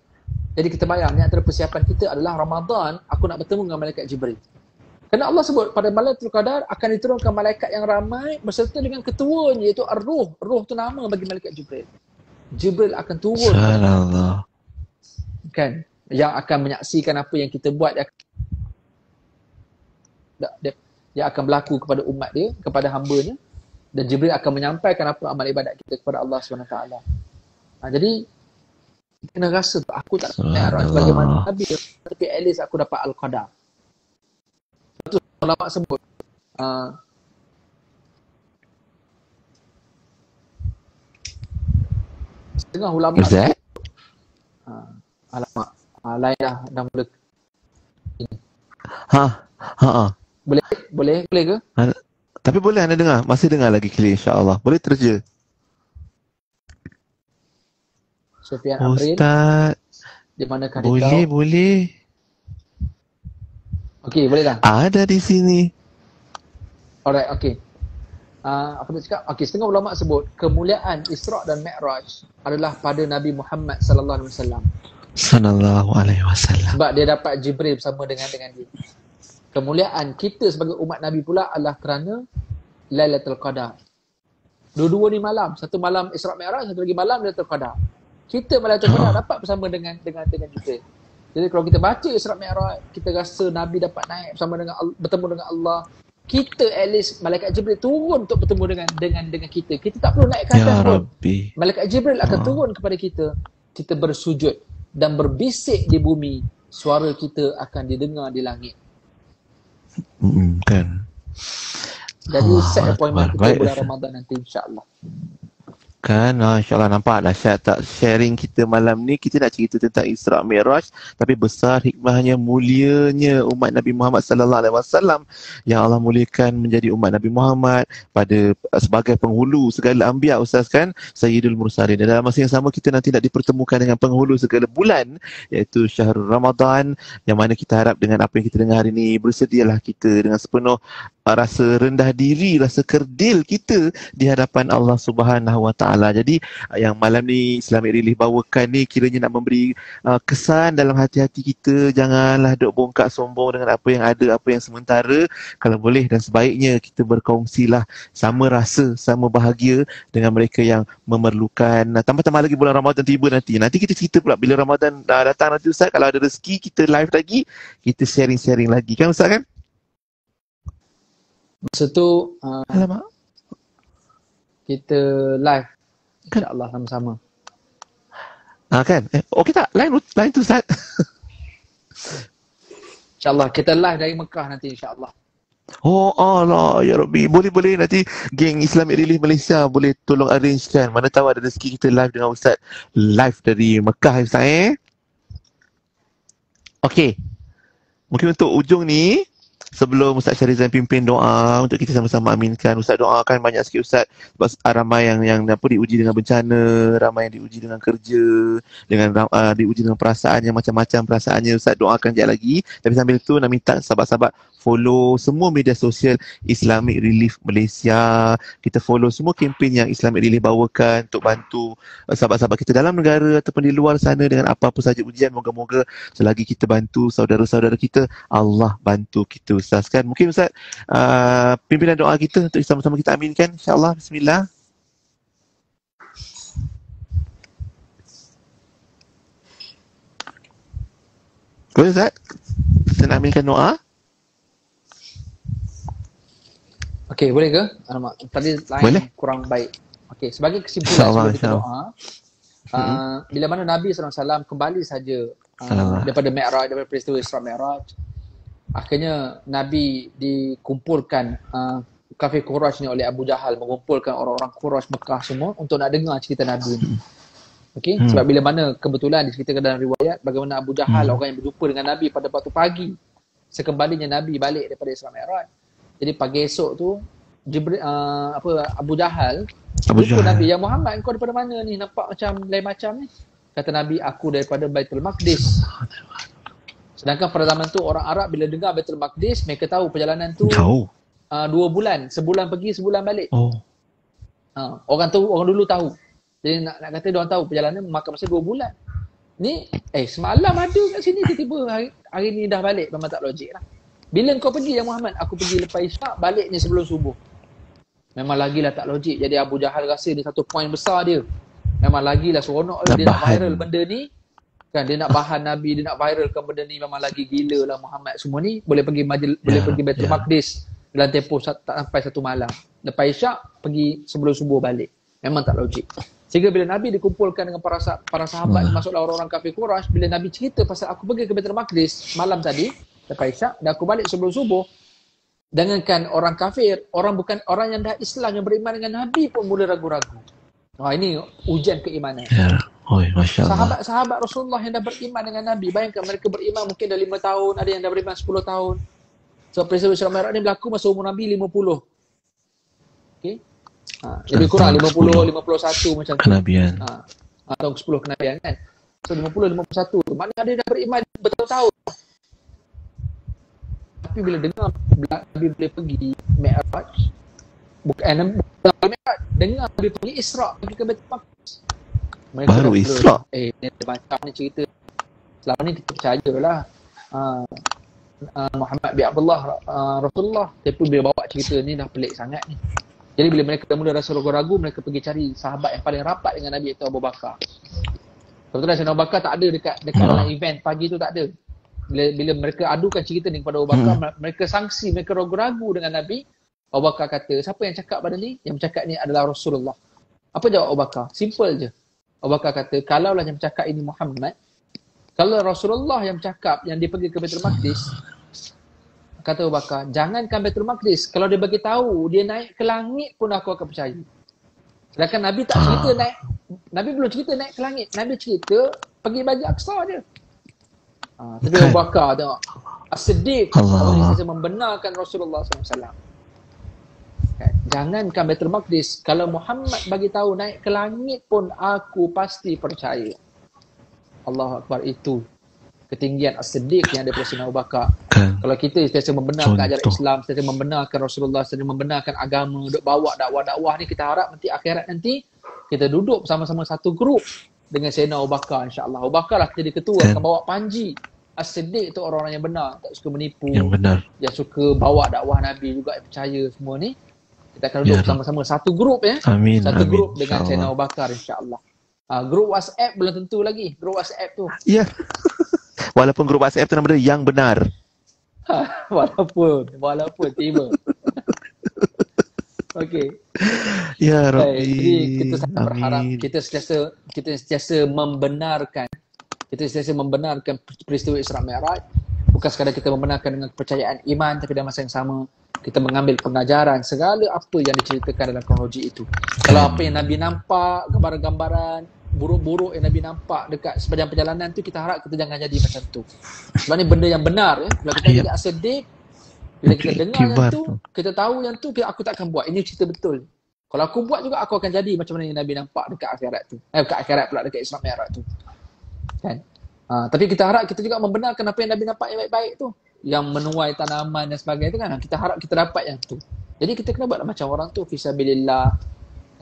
Jadi kita bayang, ni antara persiapan kita adalah Ramadan, aku nak bertemu dengan Malaikat Jibril. Kerana Allah sebut pada Lailatul Qadar akan diturunkan malaikat yang ramai berserta dengan ketuanya, iaitu Ar-Ruh. Ruh tu nama bagi Malaikat Jibril. Jibril akan turun. Subhanallah. Kan? Yang akan menyaksikan apa yang kita buat. Dia akan berlaku kepada umat dia, kepada hamba-Nya. Dan Jibril akan menyampaikan apa amal ibadat kita kepada Allah SWT. Jadi, kita kena rasa aku tak nak bagaimana Nabi, tapi at least aku dapat Al-Qadar. Itu ulama sebut setengah ulama sebut, alamak lain dah mula ini. Boleh ke? Tapi boleh anda dengar, masih dengar lagi clear insya-Allah. Boleh terja. Sufian Amrin, Ustaz, di manakah boleh, kau? boleh. Okey, boleh dah. Ada di sini. Alright, okey. Apa nak cakap? Okey, setengah ulama sebut kemuliaan Isra' dan Mi'raj adalah pada Nabi Muhammad sallallahu alaihi wasallam. Sallallahu alaihi wasallam. Sebab dia dapat Jibril bersama dengan dia. Kemuliaan kita sebagai umat Nabi pula adalah kerana Lailatul Qadar. Dua-dua ni malam, satu malam Isra' Mi'raj, satu lagi malam Lailatul Qadar. Kita Lailatul Qadar dapat bersama dengan Jibril. Jadi kalau kita baca Isra' Mi'raj, kita rasa Nabi dapat naik bersama dengan bertemu dengan Allah. Kita at least Malaikat Jibril turun untuk bertemu dengan kita. Kita tak perlu naik ke atas pun. Malaikat Jibril akan turun kepada kita. Kita bersujud dan berbisik di bumi. Suara kita akan didengar di langit. Kan. Jadi set appointment kita bulan Ramadan nanti insya-Allah. Kan, insyaAllah nampak dahsyat tak sharing kita malam ni. Kita nak cerita tentang Isra' Mi'raj, tapi besar hikmahnya, mulianya umat Nabi Muhammad sallallahu alaihi wasallam yang Allah muliakan menjadi umat Nabi Muhammad pada sebagai penghulu segala anbiya, ustaz kan, Sayyidul Mursalin. Dan dalam masa yang sama kita nanti nak dipertemukan dengan penghulu segala bulan, iaitu Syahrul Ramadan, yang mana kita harap dengan apa yang kita dengar hari ini, bersedialah kita dengan sepenuh rasa rendah diri, rasa kerdil kita di hadapan Allah Subhanahu Wa Taala. Jadi yang malam ni Islamic Relief bawakan ni kiranya nak memberi kesan dalam hati-hati kita. Janganlah duk bongkak sombong dengan apa yang ada, apa yang sementara. Kalau boleh dan sebaiknya kita berkongsilah sama rasa, sama bahagia dengan mereka yang memerlukan. Tambah-tambah lagi bulan Ramadan tiba nanti. Nanti kita cerita pula bila Ramadan datang nanti ustaz, kalau ada rezeki kita live lagi, kita sharing-sharing lagi kan ustaz kan? Masa tu alamak, kita live insya-Allah sama-sama. Kan? Okey tak? Lain tu Ustaz. InsyaAllah kita live dari Mekah nanti insya-Allah. Oh Allah, ya Rabbi. Boleh nanti geng Islamic Relief Malaysia boleh tolong arrange kan. Mana tahu ada rezeki kita live dengan Ustaz. Live dari Mekah Ustaz Okey. Mungkin untuk ujung ni, sebelum Ustaz Syarizan pimpin doa untuk kita sama-sama aminkan. Ustaz doakan banyak sikit Ustaz. Sebab ramai yang diuji dengan bencana, ramai yang diuji dengan kerja, dengan diuji dengan perasaan yang macam-macam perasaannya. Ustaz doakan sekejap lagi. Tapi sambil tu nak minta sahabat-sahabat follow semua media sosial Islamic Relief Malaysia. Kita follow semua kempen yang Islamic Relief bawakan untuk bantu sahabat-sahabat kita dalam negara ataupun di luar sana dengan apa-apa saja ujian. Moga-moga selagi kita bantu saudara-saudara kita, Allah bantu kita Ustaz kan. Mungkin Ustaz pimpinan doa kita untuk sama-sama kita aminkan, insya-Allah. Bismillah. Boleh Ustaz? Kita nak aminkan doa. Okey, boleh ke? Alamak, tadi line boleh? Kurang baik. Okey, sebagai kesimpulan sebelum kita doa, bila mana Nabi SAW kembali saja daripada Mi'raj, daripada peristiwa Isra Mi'raj, akhirnya Nabi dikumpulkan kafir Quraisy ni oleh Abu Jahal, mengumpulkan orang-orang Quraisy Mekah semua untuk nak dengar cerita Nabi ni. Okey, sebab bila mana kebetulan diceritakan dalam riwayat bagaimana Abu Jahal orang yang berjumpa dengan Nabi pada waktu pagi sekembalinya Nabi balik daripada Isra Mi'raj. Jadi pagi esok tu Abu Jahal jumpa Nabi, "Ya Muhammad, kau daripada mana ni? Nampak macam lain macam ni." Kata Nabi, "Aku daripada Baitul Maqdis." Sedangkan pada zaman tu orang Arab bila dengar Baitul Maqdis, mereka tahu perjalanan tu 2 bulan, sebulan pergi, sebulan balik. Orang dulu tahu. Jadi nak kata dia orang tahu perjalanan makan masa 2 bulan. Ni semalam ada kat sini, tiba-tiba hari ni dah balik. Memang tak logik lah. Bila kau pergi ya Muhammad? Aku pergi lepas Isyak, baliknya sebelum subuh. Memang lagilah tak logik. Jadi Abu Jahal rasa ni satu poin besar dia. Memang lagilah seronok dia nak viral benda ni. Kan dia nak bahan Nabi, dia nak viralkan benda ni, memang lagi gila lah Muhammad semua ni. Boleh pergi boleh pergi Baitul Maqdis dalam tempoh tak sampai 1 malam. Lepas Isyak pergi sebelum subuh balik. Memang tak logik. Sehingga bila Nabi dikumpulkan dengan para sahabat, masuklah orang-orang kafir Quraisy, bila Nabi cerita pasal aku pergi ke Baitul Maqdis malam tadi lepas Isyak dan aku balik sebelum subuh, jangankan orang kafir, orang yang dah Islam yang beriman dengan Nabi pun mula ragu-ragu. Ini ujian keimanan. Masya Allah. Sahabat-sahabat Rasulullah yang dah beriman dengan Nabi, bayangkan mereka beriman mungkin dah 5 tahun, ada yang dah beriman 10 tahun. So peristiwa Isra Mi'raj ni berlaku masa umur Nabi 50. Okey. Lebih kurang 50, 51 macam tu. Kenabian. Tahun 10 kenabian kan. So 50, 51 tu. Maknanya dia dah beriman bertahun-tahun. Tapi bila dengar Nabi boleh pergi Mi'raj, Mi'raj, dengar Nabi pergi Isra, pergi ke Baitul Maqdis. Baru Isra. Ni macam ni cerita. Selama ni kita percayalah Muhammad bin Abdullah Rasulullah. Tapi bila bawa cerita ni dah pelik sangat ni. Jadi bila mereka mula rasa ragu-ragu, mereka pergi cari sahabat yang paling rapat dengan Nabi, iaitu Abu Bakar. Kebetulan Sayyidina Abu Bakar tak ada dekat dalam event pagi tu, tak ada. Bila mereka adukan cerita ni kepada Abu Bakar, mereka sangsi, mereka ragu-ragu dengan Nabi. Abu Bakar kata, siapa yang cakap pada ni? Yang bercakap ni adalah Rasulullah. Apa jawab Abu Bakar? Simple je. Abu Bakar kata, kalaulah yang bercakap ini Muhammad, kalau Rasulullah yang bercakap yang dia pergi ke Baitul Maqdis, kata Abu Bakar, jangankan Baitul Maqdis, kalau dia bagi tahu dia naik ke langit pun aku akan percaya. Sedangkan Nabi tak cerita naik, Nabi belum cerita naik ke langit. Nabi cerita pergi Baitul Aqsa je. Tapi Abu Bakar tengok, As-Siddiq, orang yang membenarkan Rasulullah SAW. Jangankan Baitul Maqdis, kalau Muhammad bagi tahu naik ke langit pun aku pasti percaya. Allahu Akbar, itu ketinggian As-Siddiq yang ada pada Sayyidina Abu Bakar. Kalau kita sentiasa membenarkan ajaran Islam, sentiasa membenarkan Rasulullah, sentiasa membenarkan agama, duk bawa dakwah-dakwah ni, kita harap nanti akhirat nanti kita duduk bersama-sama satu grup dengan Sayyidina Abu Bakar, insya-Allah. Abu Bakar lah jadi ketua, akan bawa panji. As-Siddiq tu orang yang benar, tak suka menipu, yang benar, yang suka bawa dakwah Nabi juga, yang percaya semua ni. Kita akan duduk bersama-sama satu grup ya. Satu grup dengan Sayyidina Abu Bakar, insya-Allah. Grup WhatsApp belum tentu lagi, grup WhatsApp tu. Ya. Walaupun grup WhatsApp tu nama dia yang benar. Walaupun tiba. Okey. Ya Rabbi. Jadi kita sangat berharap kita sentiasa membenarkan peristiwa Isra Mi'raj, Bukan sekadar kita membenarkan dengan kepercayaan iman, tapi dalam masa yang sama kita mengambil pengajaran segala apa yang diceritakan dalam kronologi itu. Kalau apa yang Nabi nampak, gambaran-gambaran buruk-buruk yang Nabi nampak dekat sepanjang perjalanan tu, kita harap kita jangan jadi macam tu. Sebab ni benda yang benar ya. Kalau kita tidak sedih, bila kita dengar yang tu, kita tahu yang tu, aku tak akan buat. Ini cerita betul. Kalau aku buat juga, aku akan jadi macam mana yang Nabi nampak dekat akhirat tu. Dekat akhirat pula, dekat Isra Mi'raj tu. Kan? Tapi kita harap kita juga membenarkan apa yang Nabi nampak yang baik-baik tu, yang menuai tanaman dan sebagainya tu kan. Kita harap kita dapat yang tu. Jadi kita kena buat macam orang tu, fisabilillah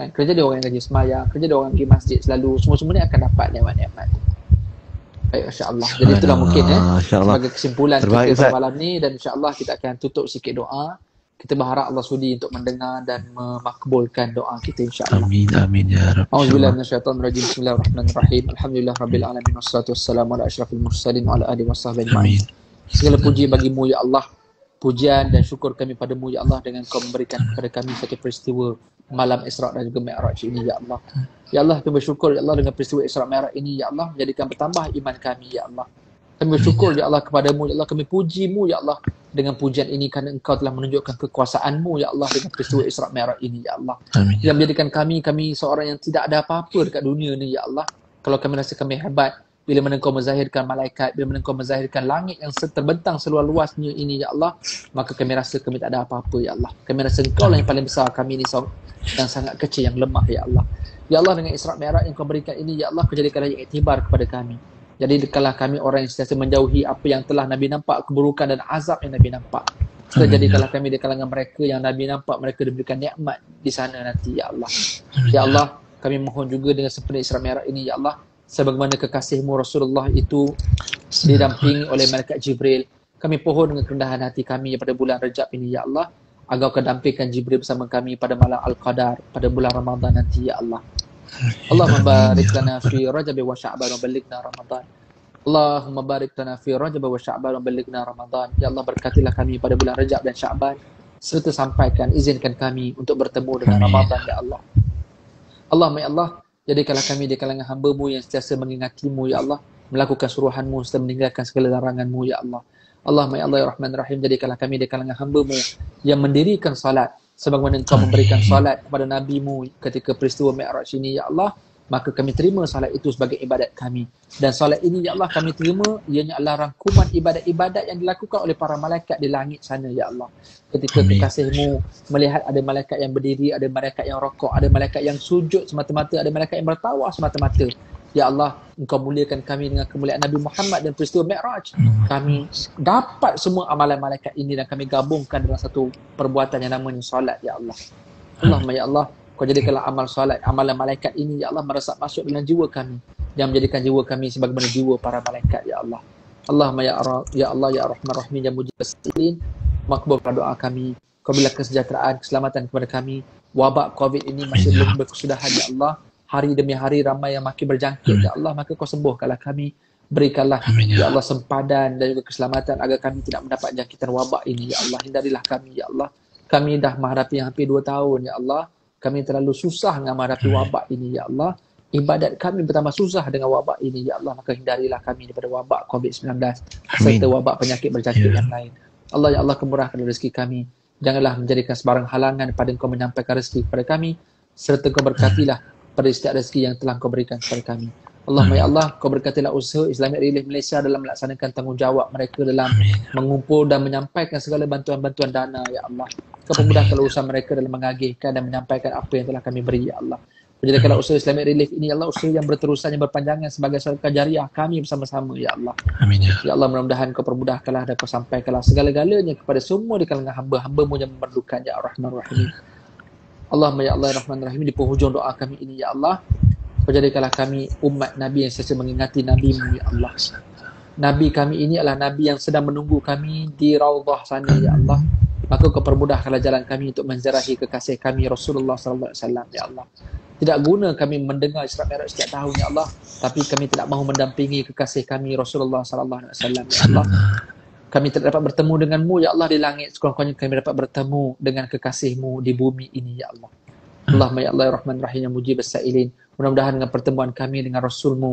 kan. Kerja dia orang yang rajin sembahyang, kerja dia orang pergi masjid selalu, semua-semua ni akan dapat nikmat-nikmat tu. Baik, insya-Allah. Jadi itulah mungkin sebagai kesimpulan kita pada malam ni, dan insya-Allah kita akan tutup sikit doa. Kita berharap Allah sudi untuk mendengar dan memakbulkan doa kita insya-Allah. Amin amin ya rabb. Auzubillahi minasyaitonir rajim. Bismillahirrahmanirrahim. Alhamdulillahirabbil alamin wassalatu wassalamu ala asyrafil mursalin wa ala alihi washabbihi ajma'in. Segala puji bagimu ya Allah. Pujian dan syukur kami padamu ya Allah, dengan Kau memberikan kepada kami satu peristiwa malam Isra dan juga Mi'raj ini ya Allah. Ya Allah, kami bersyukur ya Allah dengan peristiwa Isra Mi'raj ini ya Allah, menjadikan bertambah iman kami ya Allah. Kami bersyukur ya Allah kepadamu ya Allah, kami pujimu ya Allah dengan pujian ini kerana Engkau telah menunjukkan kekuasaanmu ya Allah dengan peristiwa Isra Mi'raj ini ya Allah. Amin. Yang menjadikan kami seorang yang tidak ada apa-apa dekat dunia ni ya Allah. Kalau kami rasa kami hebat, bila mana Engkau menzahirkan malaikat, bila mana Engkau menzahirkan langit yang terbentang seluar luasnya ini ya Allah, maka kami rasa kami tak ada apa-apa ya Allah. Kami rasa Engkau lah yang paling besar, kami ni yang sangat kecil, yang lemah ya Allah. Ya Allah, dengan Isra Mi'raj yang Kau berikan ini ya Allah, Kau jadikanlah yang iktibar kepada kami. Jadi dekalah kami orang yang sentiasa menjauhi apa yang telah Nabi nampak, keburukan dan azab yang Nabi nampak. Serta jadikanlah kami di kalangan mereka yang Nabi nampak mereka diberikan nikmat di sana nanti ya Allah. Ya Allah, kami mohon juga dengan sempurna Isra Mi'raj ini ya Allah, sebagaimana kekasihmu Rasulullah itu didampingi oleh malaikat Jibril, kami pohon dengan kerendahan hati kami pada bulan Rajab ini ya Allah, agar Kau dampingkan Jibril bersama kami pada malam Al-Qadar pada bulan Ramadan nanti ya Allah. Allahumma barik lana fi Rajab wa Sya'ban wa ballighna Ramadan. Allahumma barik lana fi Rajab wa Sya'ban wa ballighna Ramadan. Ya Allah, berkatilah kami pada bulan Rajab dan Sya'ban, serta sampaikan, izinkan kami untuk bertemu dengan Ramadan ya Allah. Allahumma ya Allah, jadikanlah kami di kalangan hamba-Mu yang sentiasa mengingati-Mu ya Allah, melakukan suruhan-Mu serta meninggalkan segala larangan-Mu ya Allah. Allahumma ya Allah ya Rahman Rahim, jadikanlah kami di kalangan hamba-Mu yang mendirikan salat sebagaimana Engkau memberikan salat kepada Nabi-Mu ketika peristiwa Mi'raj ini ya Allah, maka kami terima salat itu sebagai ibadat kami. Dan salat ini ya Allah kami terima, ianya adalah rangkuman ibadat-ibadat yang dilakukan oleh para malaikat di langit sana ya Allah. Ketika kekasih-Mu melihat ada malaikat yang berdiri, ada malaikat yang rokok, ada malaikat yang sujud semata-mata, ada malaikat yang bertawaf semata-mata. Ya Allah, Engkau muliakan kami dengan kemuliaan Nabi Muhammad dan peristiwa Mi'raj. Kami dapat semua amalan malaikat ini dan kami gabungkan dalam satu perbuatan yang namanya salat ya Allah. Allahumma ya Allah, Kau jadikanlah amal salat, amalan malaikat ini ya Allah meresap masuk dalam jiwa kami, yang menjadikan jiwa kami sebagaimana jiwa para malaikat ya Allah. Allahumma ya Allah ya Rahman Rahim ya Mujib as-Silin, makbulkan doa kami. Kau berilah kesejahteraan, keselamatan kepada kami. Wabak Covid ini masih belum berkesudahan ya Allah. Hari demi hari ramai yang makin berjangkit ya Allah, maka Kau sembuhkanlah kami. Berikanlah ya Allah sempadan dan juga keselamatan agar kami tidak mendapat jangkitan wabak ini ya Allah. Hindarilah kami ya Allah. Kami dah menghadapi hampir 2 tahun ya Allah. Kami terlalu susah dengan menghadapi wabak ini ya Allah. Ibadat kami bertambah susah dengan wabak ini ya Allah, maka hindarilah kami daripada wabak Covid-19 serta wabak penyakit berjangkit yang lain. Allah ya Allah, kemurahkan rezeki kami. Janganlah menjadikan sebarang halangan pada Engkau menyampaikan rezeki kepada kami, serta Kau berkatilah pada setiap rezeki yang telah Kau berikan kepada kami. Allahumma ya Allah, Kau berkatilah usaha Islamic Relief Malaysia dalam melaksanakan tanggungjawab mereka dalam mengumpul dan menyampaikan segala bantuan-bantuan dana ya Allah. Kau permudahkan urusan mereka dalam mengagihkan dan menyampaikan apa yang telah kami beri ya Allah. Menjadikanlah usaha Islamic Relief ini ya Allah usaha yang berterusan, yang berpanjangan sebagai sedekah jariah kami bersama-sama ya Allah. Amin ya. Ya Allah, mudah-mudahan Kau permudahkanlah dan Kau sampaikanlah segala-galanya kepada semua di kalangan hamba-hamba-Mu yang memerlukan ya Rahman Rahim. Allahumma ya Allah ya Rahman Rahim, di penghujung doa kami ini ya Allah, Kau jadikanlah kami umat Nabi yang sentiasa mengingati Nabi-Mu ya Allah. Nabi kami ini adalah Nabi yang sedang menunggu kami di Raudhah sana ya Allah. Maka Kau permudahkanlah jalan kami untuk menziarahi kekasih kami Rasulullah sallallahu alaihi wasallam ya Allah. Tidak guna kami mendengar Isra Mi'raj setiap tahun ya Allah, tapi kami tidak mahu mendampingi kekasih kami Rasulullah sallallahu alaihi wasallam ya Allah. Kami tidak dapat bertemu denganmu ya Allah di langit, sekurang-kurangnya kami dapat bertemu dengan kekasih-Mu di bumi ini ya Allah. Allahumma ya Allah ya Rahman Rahim ya Mujib as-Sa'ilin. Mudah-mudahan dengan pertemuan kami dengan Rasul-Mu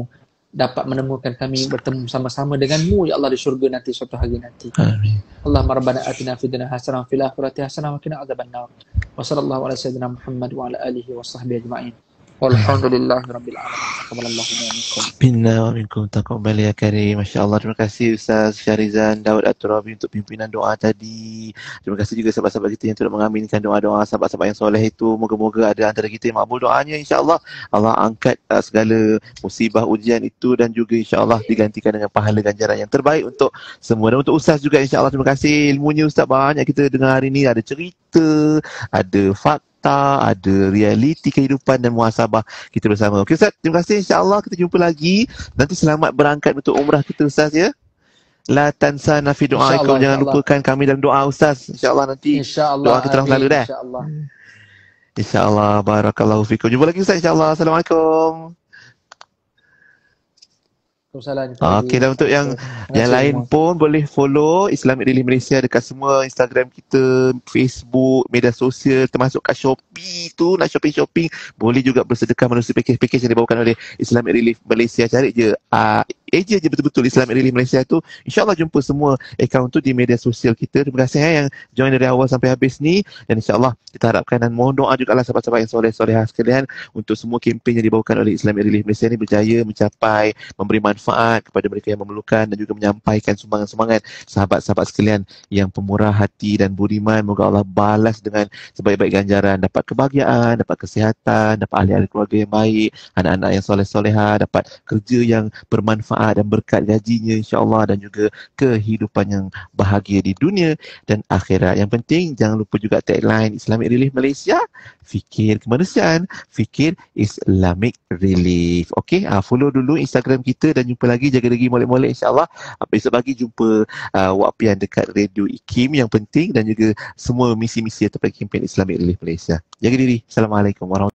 dapat menemukan kami bertemu sama-sama denganmu ya Allah di syurga nanti suatu hari nanti. Amin. Allahumma rabbana atina fid dunya hasanah wa fil akhirati hasanah wa qina adzabannar. Wa sallallahu ala sayyidina Muhammad wa ala alihi wa sahbihi ajma'in. Walhamdulillahi rabbil alamin. Taqabbalallahu minkum. Minna wa minkum taqabbal ya karim. Masya Allah. Terima kasih Ustaz Syarizan Daud At-Turabi untuk pimpinan doa tadi. Terima kasih juga sahabat-sahabat kita yang turut mengaminkan doa-doa sahabat-sahabat yang soleh itu. Moga-moga ada antara kita yang makbul doanya, insya-Allah. Allah angkat segala musibah ujian itu dan juga insya-Allah digantikan dengan pahala ganjaran yang terbaik untuk semua. Dan untuk Ustaz juga insya-Allah, terima kasih ilmunya Ustaz, banyak kita dengar hari ini, ada cerita, ada fakta, ada realiti kehidupan dan muhasabah kita bersama. Okey Ustaz, terima kasih, insya-Allah kita jumpa lagi. Nanti selamat berangkat untuk umrah kita Ustaz ya. La tansana fi du'aikum, jangan lupakan kami dalam doa Ustaz. Insya-Allah nanti doa kita terus lalu dah. Insya-Allah. Insya-Allah, barakallahu fikum. Jumpa lagi Ustaz insya-Allah. Assalamualaikum. Okey, dan untuk yang lain pun boleh follow Islamic Relief Malaysia dekat semua Instagram kita, Facebook, media sosial, termasuk kat Shopee tu, nak shopping, boleh juga bersedekah melalui package yang dibawakan oleh Islamic Relief Malaysia. Cari je eja je betul-betul Islamic Relief Malaysia tu. InsyaAllah jumpa semua akaun tu di media sosial kita. Terima kasih yang join dari awal sampai habis ni, dan insyaAllah kita harapkan dan mohon doa juga lah sahabat-sahabat yang soleh-solehah sekalian untuk semua kempen yang dibawakan oleh Islamic Relief Malaysia ni berjaya mencapai, memberi manfaat kepada mereka yang memerlukan dan juga menyampaikan sumbangan-sumbangan sahabat-sahabat sekalian yang pemurah hati dan budiman. Moga Allah balas dengan sebaik-baik ganjaran, dapat kebahagiaan, dapat kesihatan, dapat ahli-ahli keluarga yang baik, anak-anak yang soleh-solehah, dapat kerja yang bermanfaat dan berkat gajinya insya-Allah, dan juga kehidupan yang bahagia di dunia dan akhirat. Yang penting jangan lupa juga tagline Islamic Relief Malaysia, fikir kemanusiaan, fikir Islamic Relief. Okey, follow dulu Instagram kita dan jumpa lagi. Jaga diri molek-molek insya-Allah. Besok pagi jumpa wapian dekat Radio IKIM yang penting, dan juga semua misi-misi atau kempen Islamic Relief Malaysia. Jaga diri. Assalamualaikum warahmatullahi wabarakatuh.